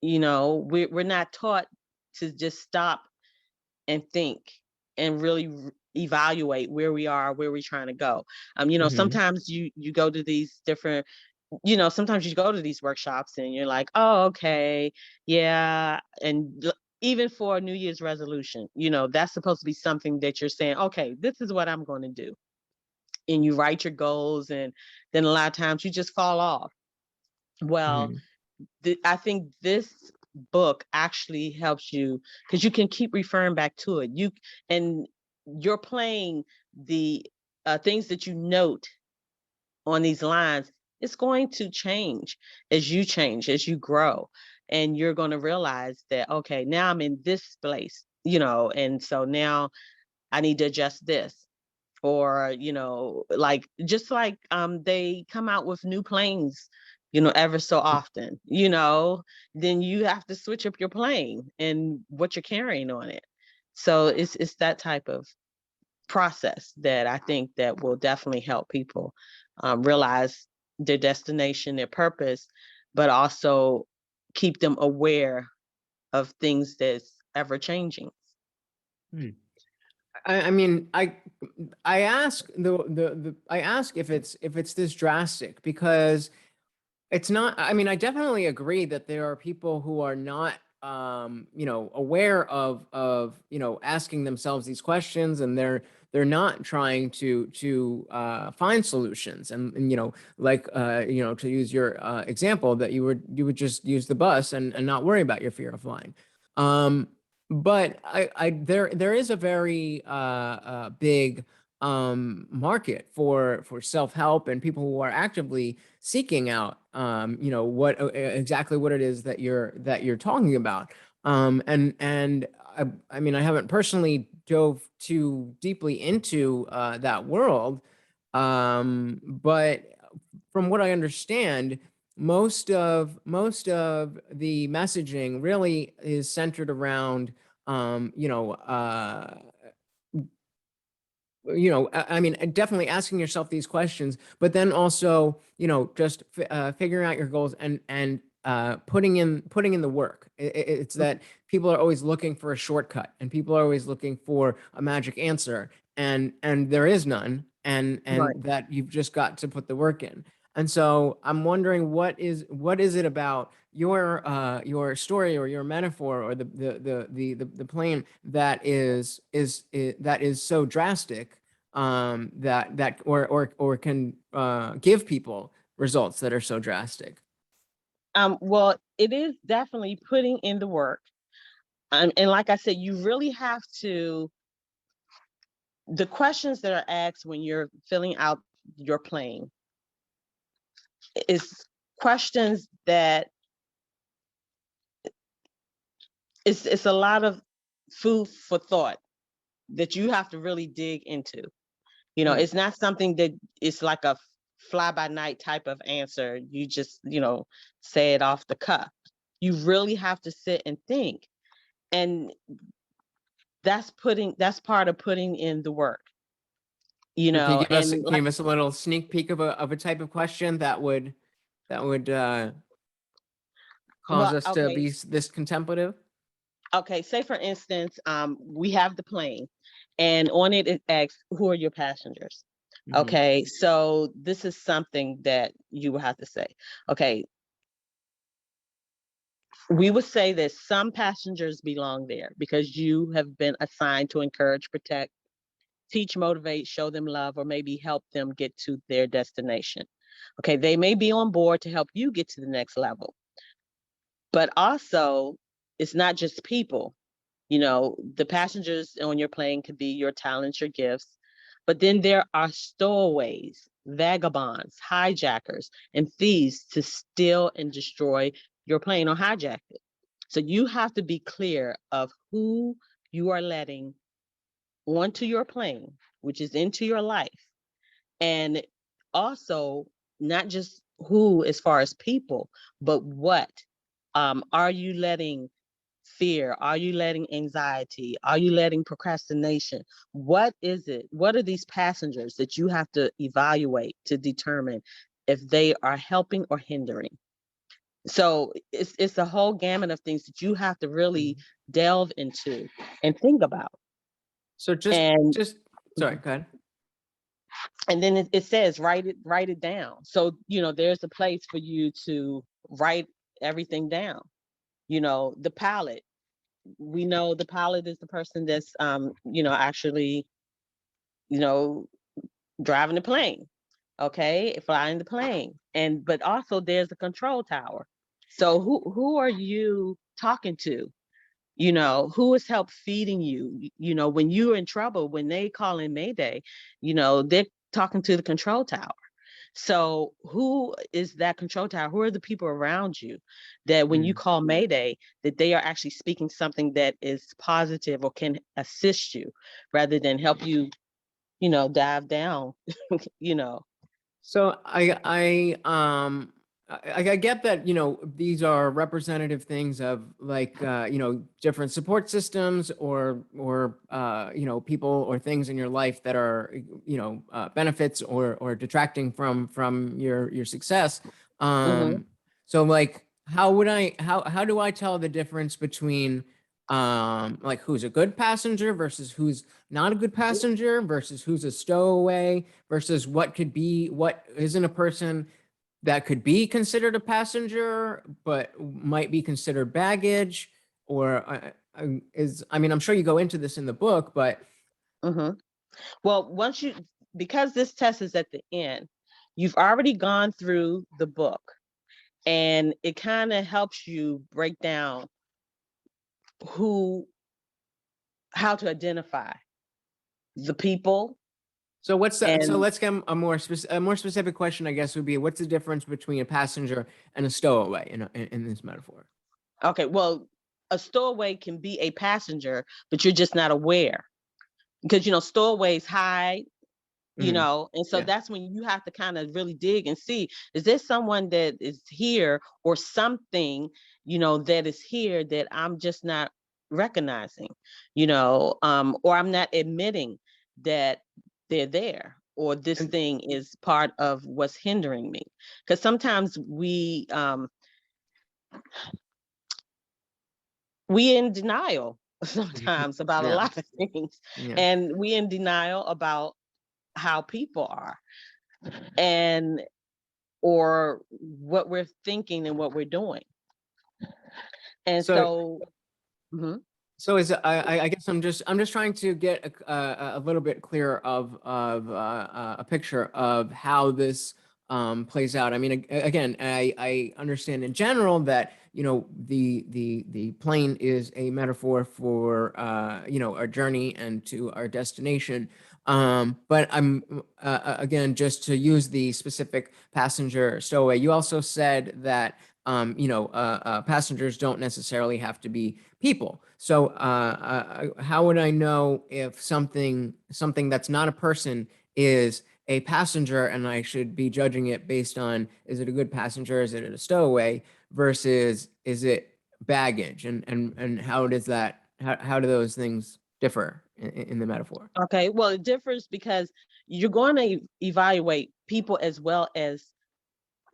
We're not taught to just stop and think and really evaluate where we are, where we're trying to go. Hmm. Sometimes you go to these different, sometimes you go to these workshops and you're like, oh, okay, yeah, and even for a New Year's resolution, that's supposed to be something that you're saying, okay, this is what I'm going to do, and you write your goals, and then a lot of times you just fall off. Well, Hmm. I think this book actually helps you because you can keep referring back to it. And you're playing the things that you note on these lines. It's going to change, as you grow, and you're going to realize that okay, now I'm in this place, and so now I need to adjust this, or like just like they come out with new planes, ever so often, then you have to switch up your plane and what you're carrying on it. So it's that type of process that I think that will definitely help people realize their destination, their purpose, but also keep them aware of things that's ever changing. Hmm. I mean, I ask I ask if it's this drastic because it's not. I mean, I definitely agree that there are people who are not aware of asking themselves these questions, and they're not trying to find solutions, and like to use your example that you would just use the bus and not worry about your fear of flying. But there is a very big market for self-help and people who are actively seeking out what exactly what it is that you're talking about. And I mean, I haven't personally dove too deeply into that world, but from what I understand, most of the messaging really is centered around I mean, definitely asking yourself these questions, but then also, just figuring out your goals and putting in the work. It's that people are always looking for a shortcut, and people are always looking for a magic answer, and there is none, Right. and that you've just got to put the work in. And so I'm wondering what is it about your story or your metaphor or the plane that is so drastic, that or can give people results that are so drastic. Well, it is definitely putting in the work. And like I said, you really have to, the questions that are asked when you're filling out your plane is questions that it's a lot of food for thought that you have to really dig into. Hmm. It's not something that it's like a fly by night type of answer. You just, say it off the cuff. You really have to sit and think. And that's part of putting in the work, So can you give us and can you like, give us a little sneak peek of a type of question that would cause well, us to okay, be this contemplative? okay, say for instance, we have the plane and on it it asks, who are your passengers? Hmm. Okay, so this is something that you will have to say. Okay, we would say that some passengers belong there because you have been assigned to encourage, protect, teach, motivate, show them love, or maybe help them get to their destination. Okay, they may be on board to help you get to the next level, but also it's not just people. The passengers on your plane could be your talents, your gifts, but then there are stowaways, vagabonds, hijackers, and thieves to steal and destroy your plane or hijack it. So you have to be clear of who you are letting onto your plane, which is into your life. And also, not just who as far as people, but what. Are you letting fear? Are you letting anxiety? Are you letting procrastination? What is it? What are these passengers that you have to evaluate to determine if they are helping or hindering? So it's a whole gamut of things that you have to really delve into and think about. So And just sorry, go ahead. and then it says write it down. So there's a place for you to write everything down. The pilot. We know the pilot is the person that's actually you know driving the plane, okay, flying the plane. And but also there's a control tower. So who are you talking to? Who has helped feeding you? When you're in trouble, when they call in Mayday, they're talking to the control tower. So who is that control tower? Who are the people around you that when you Mm. call Mayday, that they are actually speaking something that is positive or can assist you rather than help you, dive down, you know. So I get that, these are representative things of like different support systems or people or things in your life that are benefits or detracting from your success. Hmm. So like how do I tell the difference between like who's a good passenger versus who's not a good passenger versus who's a stowaway versus what isn't a person that could be considered a passenger but might be considered baggage or I mean, I'm sure you go into this in the book, but Hmm. Well, because this test is at the end, you've already gone through the book and it kind of helps you break down how to identify the people. So what's the, so And let's get a more specific question, I guess, would be what's the difference between a passenger and a stowaway in this metaphor? okay, well, a stowaway can be a passenger, but you're just not aware, because stowaways hide, Mhm. and so Yeah. that's when you have to kind of really dig and see, is there someone that is here, or something that is here that I'm just not recognizing, or I'm not admitting that they're there, or this And thing is part of what's hindering me, because sometimes we in denial sometimes about a yeah, lot of things, yeah. and we in denial about how people are, and or what we're thinking and what we're doing. And So so, mhm. So is I guess I'm just trying to get a little bit clearer of a picture of how this plays out. I mean, again, I understand in general that the plane is a metaphor for our journey and to our destination. But I'm again, just to use the specific passenger stowaway. You also said that passengers don't necessarily have to be people. So, how would I know if something that's not a person is a passenger, and I should be judging it based on is it a good passenger, is it a stowaway, versus is it baggage, and how does that how do those things differ in the metaphor? Okay, well, it differs because you're going to evaluate people as well as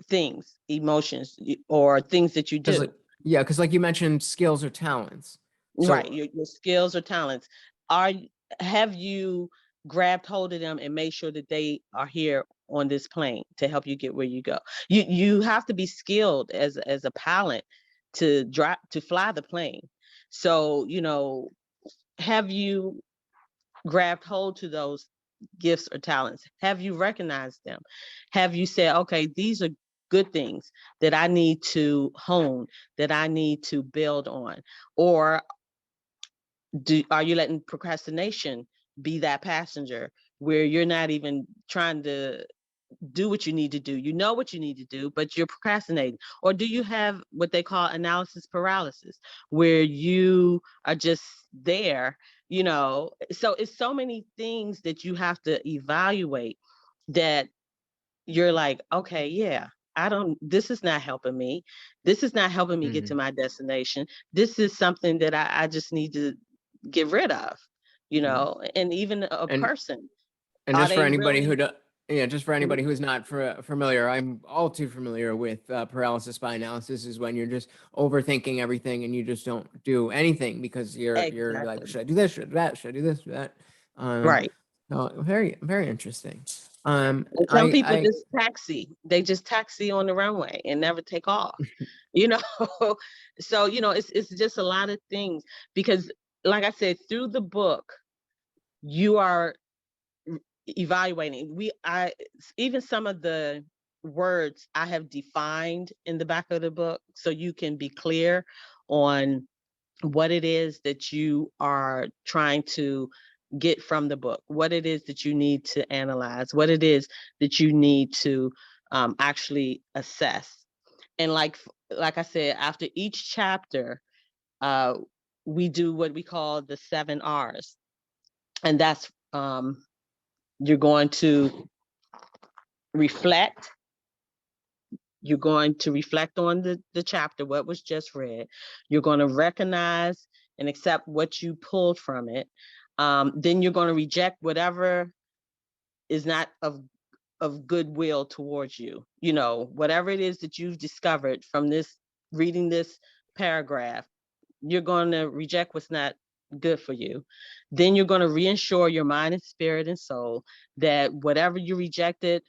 things, emotions, or things that you Because like do. yeah, because like you mentioned, skills or talents. Right, So your skills or talents. Are have you grabbed hold of them and made sure that they are here on this plane to help you get where you go? You have to be skilled as a pilot to fly the plane. So, have you grabbed hold to those gifts or talents? Have you recognized them? Have you said, okay, these are good things that I need to hone, that I need to build on? Or are you letting procrastination be that passenger where you're not even trying to do what you need to do? You know what you need to do, but you're procrastinating. Or do you have what they call analysis paralysis, where you are just there, So it's so many things that you have to evaluate, that you're like, okay, yeah, this is not helping me. This is not helping me get to mhm. my destination. This is something that I just need to get rid of, Yeah. and even a and person, And are just for they anybody really? who yeah, just for Mhm. anybody who's not familiar, I'm all too familiar with paralysis by analysis. Is when you're just overthinking everything and you just don't do anything because you're like, Exactly. should I do this? Should I do that? Should I do this? Should I do that? Right. So very interesting. And some people just taxi. They just taxi on the runway and never take off. You know, so it's just a lot of things, because, like I said, through the book, you are evaluating. Even some of the words I have defined in the back of the book, so you can be clear on what it is that you are trying to get from the book, what it is that you need to analyze, what it is that you need to actually assess. And like I said, after each chapter, uh, we do what we call the 7 R's, and that's you're going to reflect. You're going to reflect on the chapter, what was just read. You're going to recognize and accept what you pulled from it. Then you're going to reject whatever is not of goodwill towards you. Whatever it is that you've discovered from this reading this paragraph, you're going to reject what's not good for you. Then you're going to reinsure your mind and spirit and soul that whatever you rejected,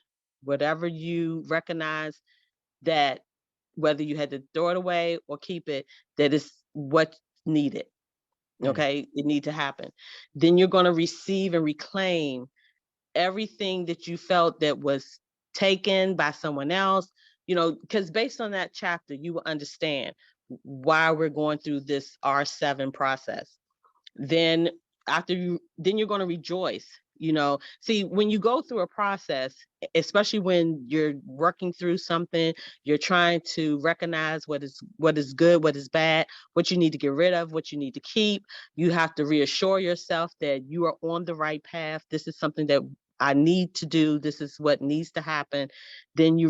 whatever you recognize, that whether you had to throw it away or keep it, that is what needed. Mm, Okay, it need to happen. Then you're going to receive and reclaim everything that you felt that was taken by someone else, because based on that chapter, you will understand why we're going through this R7 process. Then then you're going to rejoice. See, when you go through a process, especially when you're working through something, you're trying to recognize what is good, what is bad, what you need to get rid of, what you need to keep. You have to reassure yourself that you are on the right path. This is something that I need to do. This is what needs to happen. Then you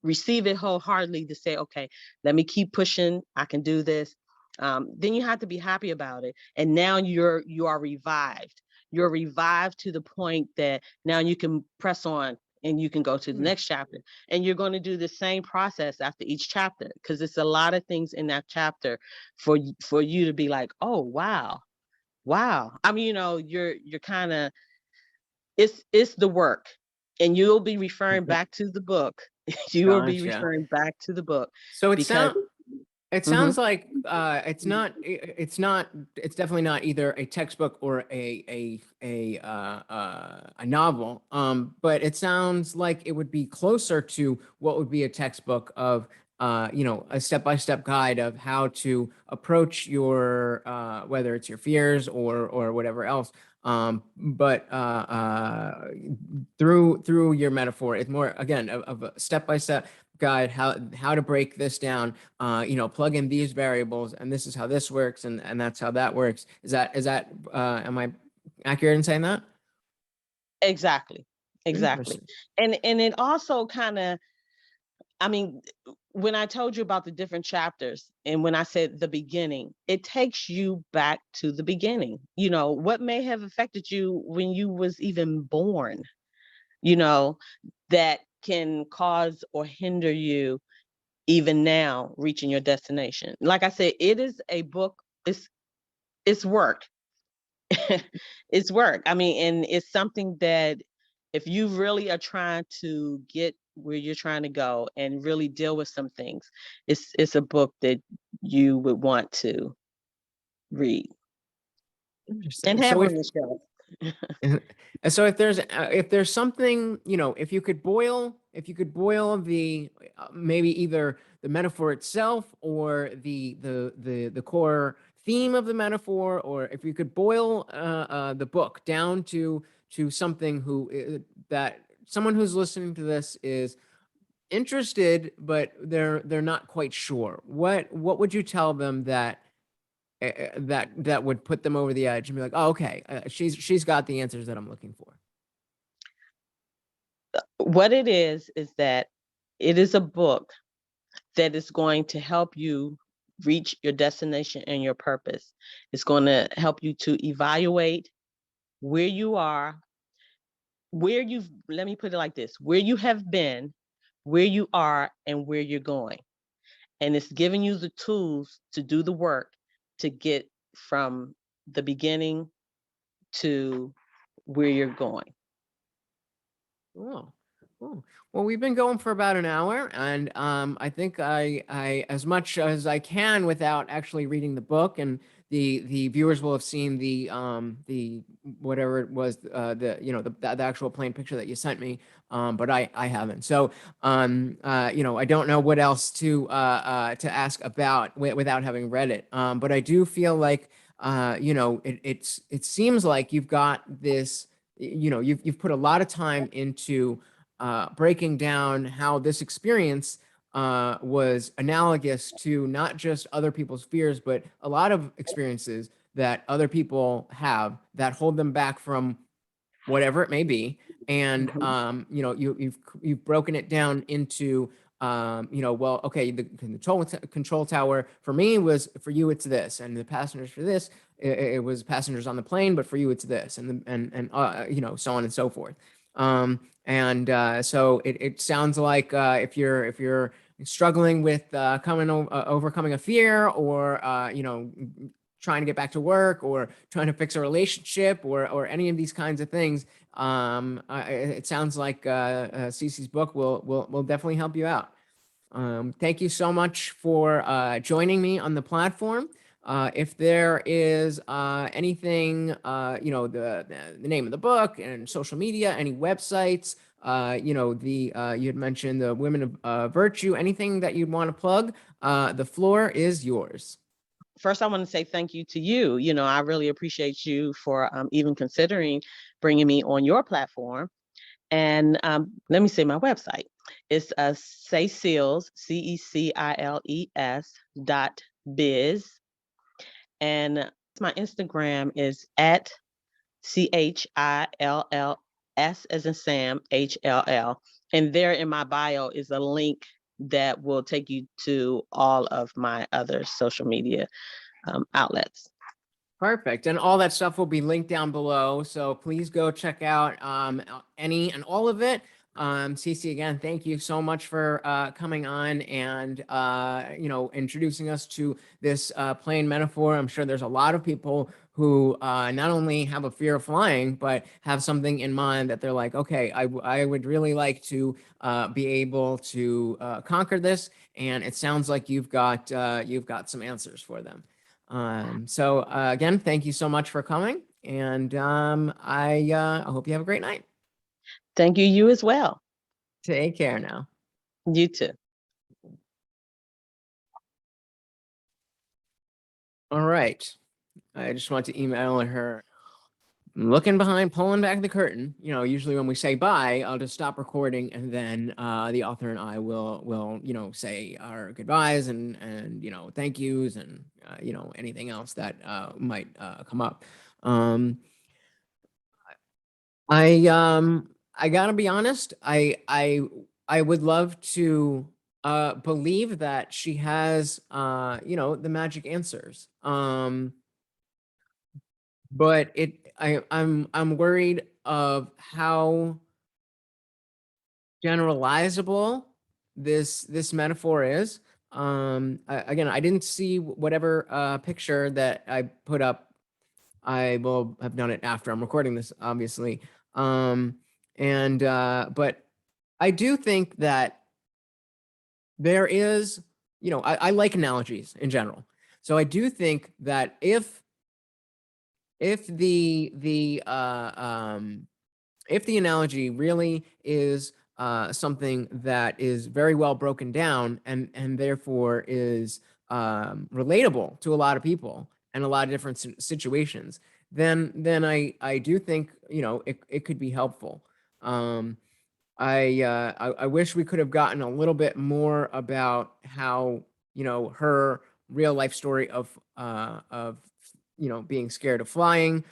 receive it wholeheartedly to say, okay, let me keep pushing. I can do this. Then you have to be happy about it. And now you are revived. You're revived to the point that now you can press on and you can go to the next chapter. And you're going to do the same process after each chapter, because it's a lot of things in that chapter for you to be like, oh, wow. I mean, you're kind of, it's the work, and you'll be referring back to the book. You will be Gotcha. referring back to the book So because it sounds like it's definitely not either a textbook or a novel. But it sounds like it would be closer to what would be a textbook of a step-by-step guide of how to approach your whether it's your fears or whatever else. But through your metaphor, it's more again of a step-by-step guide how to break this down, plug in these variables, and this is how this works, and that's how that works. Is that am I accurate in saying that? exactly. Interesting. And it also kind of, I mean, when I told you about the different chapters and when I said the beginning, it takes you back to the beginning. What may have affected you when you was even born, you know, that can cause or hinder you even now reaching your destination. Like I said, it is a book. It's work. It's work. I mean, and it's something that if you really are trying to get where you're trying to go and really deal with some things, it's a book that you would want to read Interesting. and have on the shelf. And so if there's something, if you could boil the maybe either the metaphor itself or the core theme of the metaphor, or if you could boil the book down to something that someone who's listening to this is interested, but they're not quite sure, what would you tell them that would put them over the edge and be like, oh, okay, she's got the answers that I'm looking for. What it is that it is a book that is going to help you reach your destination and your purpose. It's going to help you to evaluate where you are, let me put it like this, where you have been, where you are, and where you're going. And it's giving you the tools to do the work to get from the beginning to where you're going. Oh, oh. Well, we've been going for about an hour, and I think as much as I can without actually reading the book, and the viewers will have seen the whatever it was, the actual plain picture that you sent me, but I haven't. So I don't know what else to ask about without having read it. But I do feel like it seems like you've got this. You've put a lot of time into breaking down how this experience was analogous to not just other people's fears, but a lot of experiences that other people have that hold them back from whatever it may be. And you've broken it down into well, okay, the control tower for me was, for you it's this, and the passengers for this, it was passengers on the plane, but for you it's this, and so on and so forth. So it sounds like if you're struggling with overcoming a fear, or trying to get back to work, or trying to fix a relationship, or any of these kinds of things, it sounds like Cece's book will definitely help you out. Thank you so much for joining me on the platform. If there is anything, the name of the book and social media, any websites, you had mentioned the Women of Virtue. Anything that you'd want to plug, the floor is yours. First, I want to say thank you to you. I really appreciate you for even considering bringing me on your platform. And let me say my website. It's Ceciles, CECILES .biz. And my Instagram is at CHILLS as in Sam, HLL. And there in my bio is a link that will take you to all of my other social media outlets. Perfect. And all that stuff will be linked down below. So please go check out any and all of it. Cece, again, thank you so much for coming on and, introducing us to this plane metaphor. I'm sure there's a lot of people who not only have a fear of flying, but have something in mind that they're like, okay, I would really like to be able to conquer this. And it sounds like you've got some answers for them. So again, thank you so much for coming, and I hope you have a great night. Thank you, you as well. Take care now. You too. All right. I just want to email her. I'm looking behind, pulling back the curtain. Usually when we say bye, I'll just stop recording, and then the author and I will say our goodbyes and thank yous and anything else that might come up. I gotta be honest. I would love to believe that she has the magic answers. But I'm worried of how generalizable this metaphor is. Again, I didn't see whatever picture that I put up. I will have done it after I'm recording this, obviously. But I do think that there is, I like analogies in general. So I do think that if the analogy really is something that is very well broken down and therefore is relatable to a lot of people and a lot of different situations, then I do think it could be helpful. I wish we could have gotten a little bit more about how her real life story of being scared of flying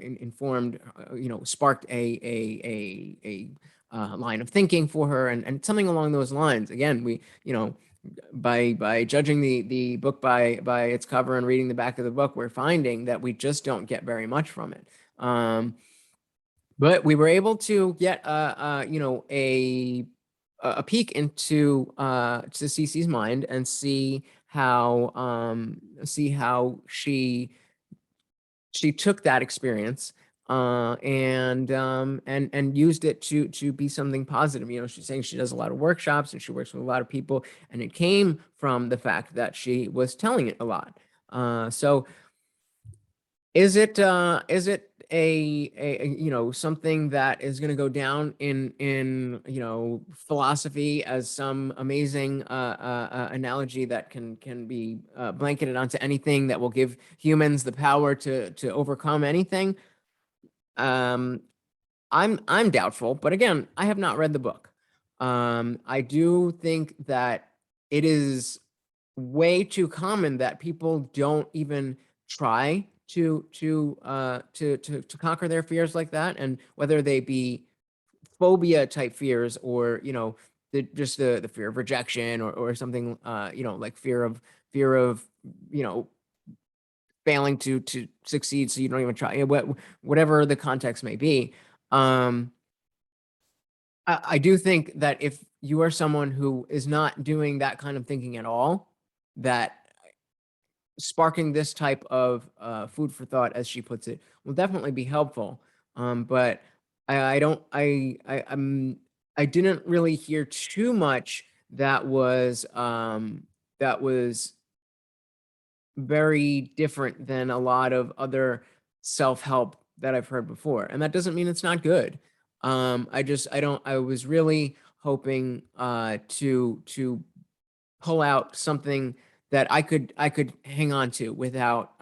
informed sparked a line of thinking for her and something along those lines. Again, we by judging the book by its cover and reading the back of the book, we're finding that we just don't get very much from it. But we were able to get a peek into to Cece's mind and see how she took that experience and used it to be something positive. She's saying she does a lot of workshops and she works with a lot of people, and it came from the fact that she was telling it a lot. So is it a something that is going to go down in philosophy as some amazing analogy that can be blanketed onto anything that will give humans the power to overcome anything? I'm doubtful, but again, I have not read the book. I do think that it is way too common that people don't even try to conquer their fears like that, and whether they be phobia type fears or just the fear of rejection or something like fear of failing to succeed, so you don't even try, whatever the context may be. I do think that if you are someone who is not doing that kind of thinking at all, that sparking this type of food for thought, as she puts it, will definitely be helpful. But I don't, I didn't really hear too much that was very different than a lot of other self-help that I've heard before. And that doesn't mean it's not good. I was really hoping to pull out something that I could hang on to without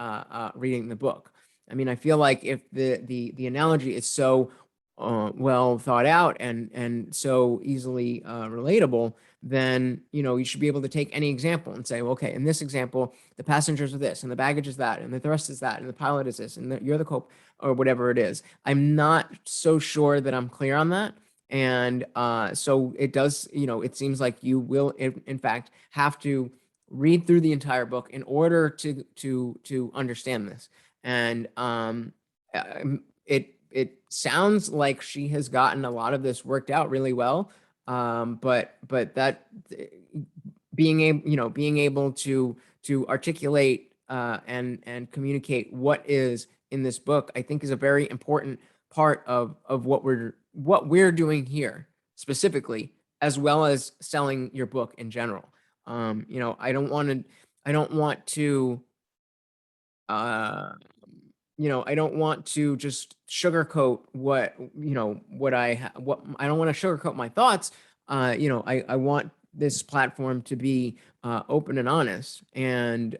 reading the book. I mean, I feel like if the analogy is so well thought out and so easily relatable, then you should be able to take any example and say, well, okay, in this example, the passengers are this, and the baggage is that, and the thrust is that, and the pilot is this, and you're the co or whatever it is. I'm not so sure that I'm clear on that. And so it does, it seems like you will, in fact, have to read through the entire book in order to understand this. And it sounds like she has gotten a lot of this worked out really well. But that being able to articulate and communicate what is in this book, I think is a very important part of what we're doing here specifically, as well as selling your book in general. I don't want to uh, I don't want to just sugarcoat what I don't want to sugarcoat my thoughts. I want this platform to be open and honest. And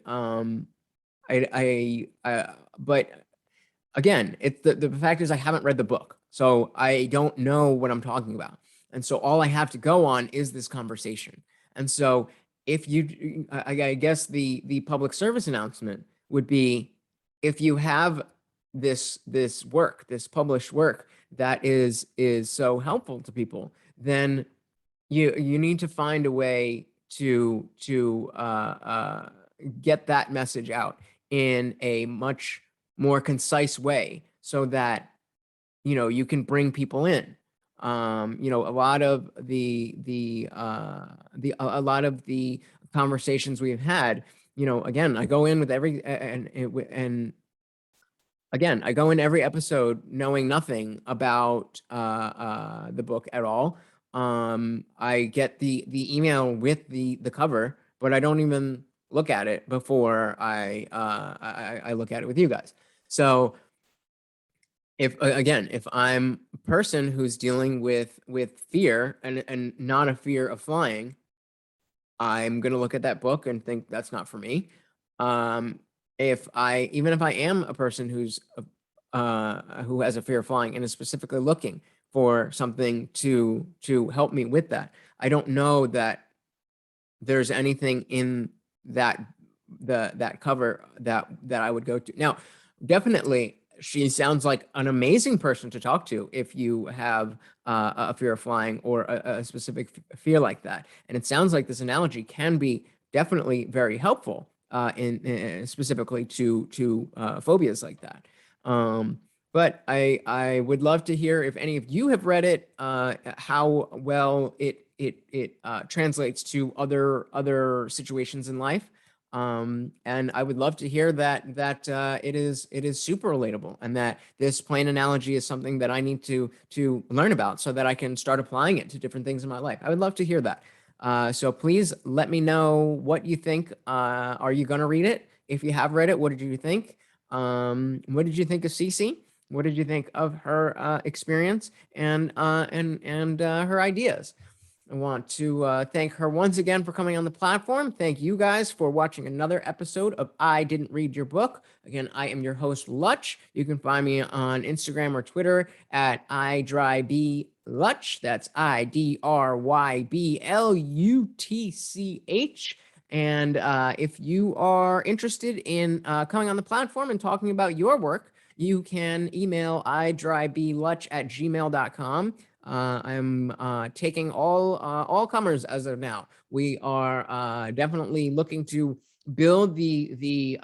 but again, it's the fact is I haven't read the book, so I don't know what I'm talking about. And so all I have to go on is this conversation. And so if you, I guess the public service announcement would be, if you have this work, this published work that is so helpful to people, then you need to find a way to get that message out in a much more concise way, so that you can bring people in. A lot of a lot of the conversations we've had, again, I go in with every and again, I go in every episode knowing nothing about the book at all. I get the email with the cover, but I don't even look at it before I look at it with you guys. So if I'm a person who's dealing with fear and not a fear of flying, I'm gonna look at that book and think that's not for me. Um, even if I am a person who has a fear of flying and is specifically looking for something to help me with that, I don't know that there's anything in that cover that I would go to. Now, definitely, she sounds like an amazing person to talk to if you have a fear of flying or a specific fear like that. And it sounds like this analogy can be definitely very helpful in specifically to phobias like that. But I would love to hear if any of you have read it, how well it translates to other situations in life. And I would love to hear that it is super relatable, and that this plane analogy is something that I need to learn about so that I can start applying it to different things in my life. I would love to hear that. So please let me know what you think. Are you going to read it? If you have read it, what did you think? What did you think of Cece? What did you think of her experience and her ideas? I want to thank her once again for coming on the platform. Thank you guys for watching another episode of I Didn't Read Your Book. Again, I am your host, Lutch. You can find me on Instagram or Twitter at idrybLutch. That's IDRYBLUTCH. And if you are interested in coming on the platform and talking about your work, you can email idrybLutch@gmail.com. I'm taking all comers as of now. We are definitely looking to build the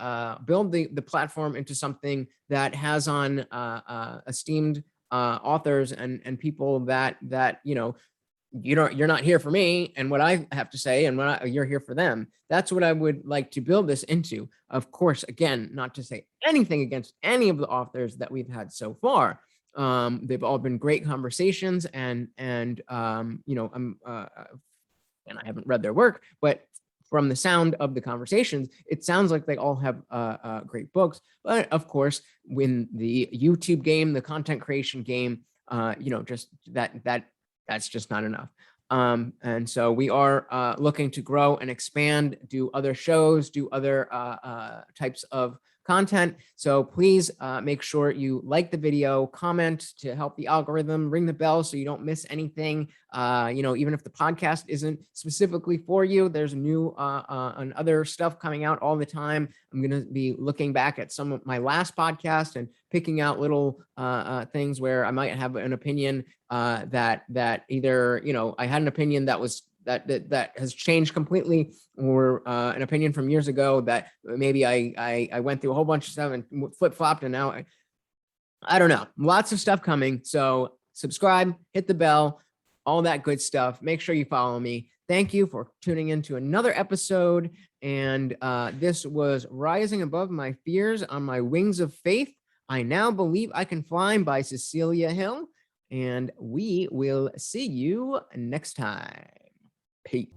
platform into something that has on esteemed authors and people that you're not here for me and what I have to say, and you're here for them. That's what I would like to build this into. Of course, again, not to say anything against any of the authors that we've had so far. They've all been great conversations, and I'm and I haven't read their work, but from the sound of the conversations, it sounds like they all have great books. But of course, when the YouTube game, the content creation game, just that's just not enough. And so we are looking to grow and expand, do other shows, do other types of content. So please make sure you like the video, comment to help the algorithm, ring the bell so you don't miss anything. Even if the podcast isn't specifically for you, there's new and other stuff coming out all the time. I'm going to be looking back at some of my last podcast and picking out little things where I might have an opinion that either, I had an opinion that was that has changed completely, or an opinion from years ago that maybe I went through a whole bunch of stuff and flip-flopped, and now I don't know. Lots of stuff coming. So subscribe, hit the bell, all that good stuff. Make sure you follow me. Thank you for tuning in to another episode. And this was Rising Above My Fears on My Wings of Faith. I Now Believe I Can Fly by Cecilia Hill. And we will see you next time. Peace.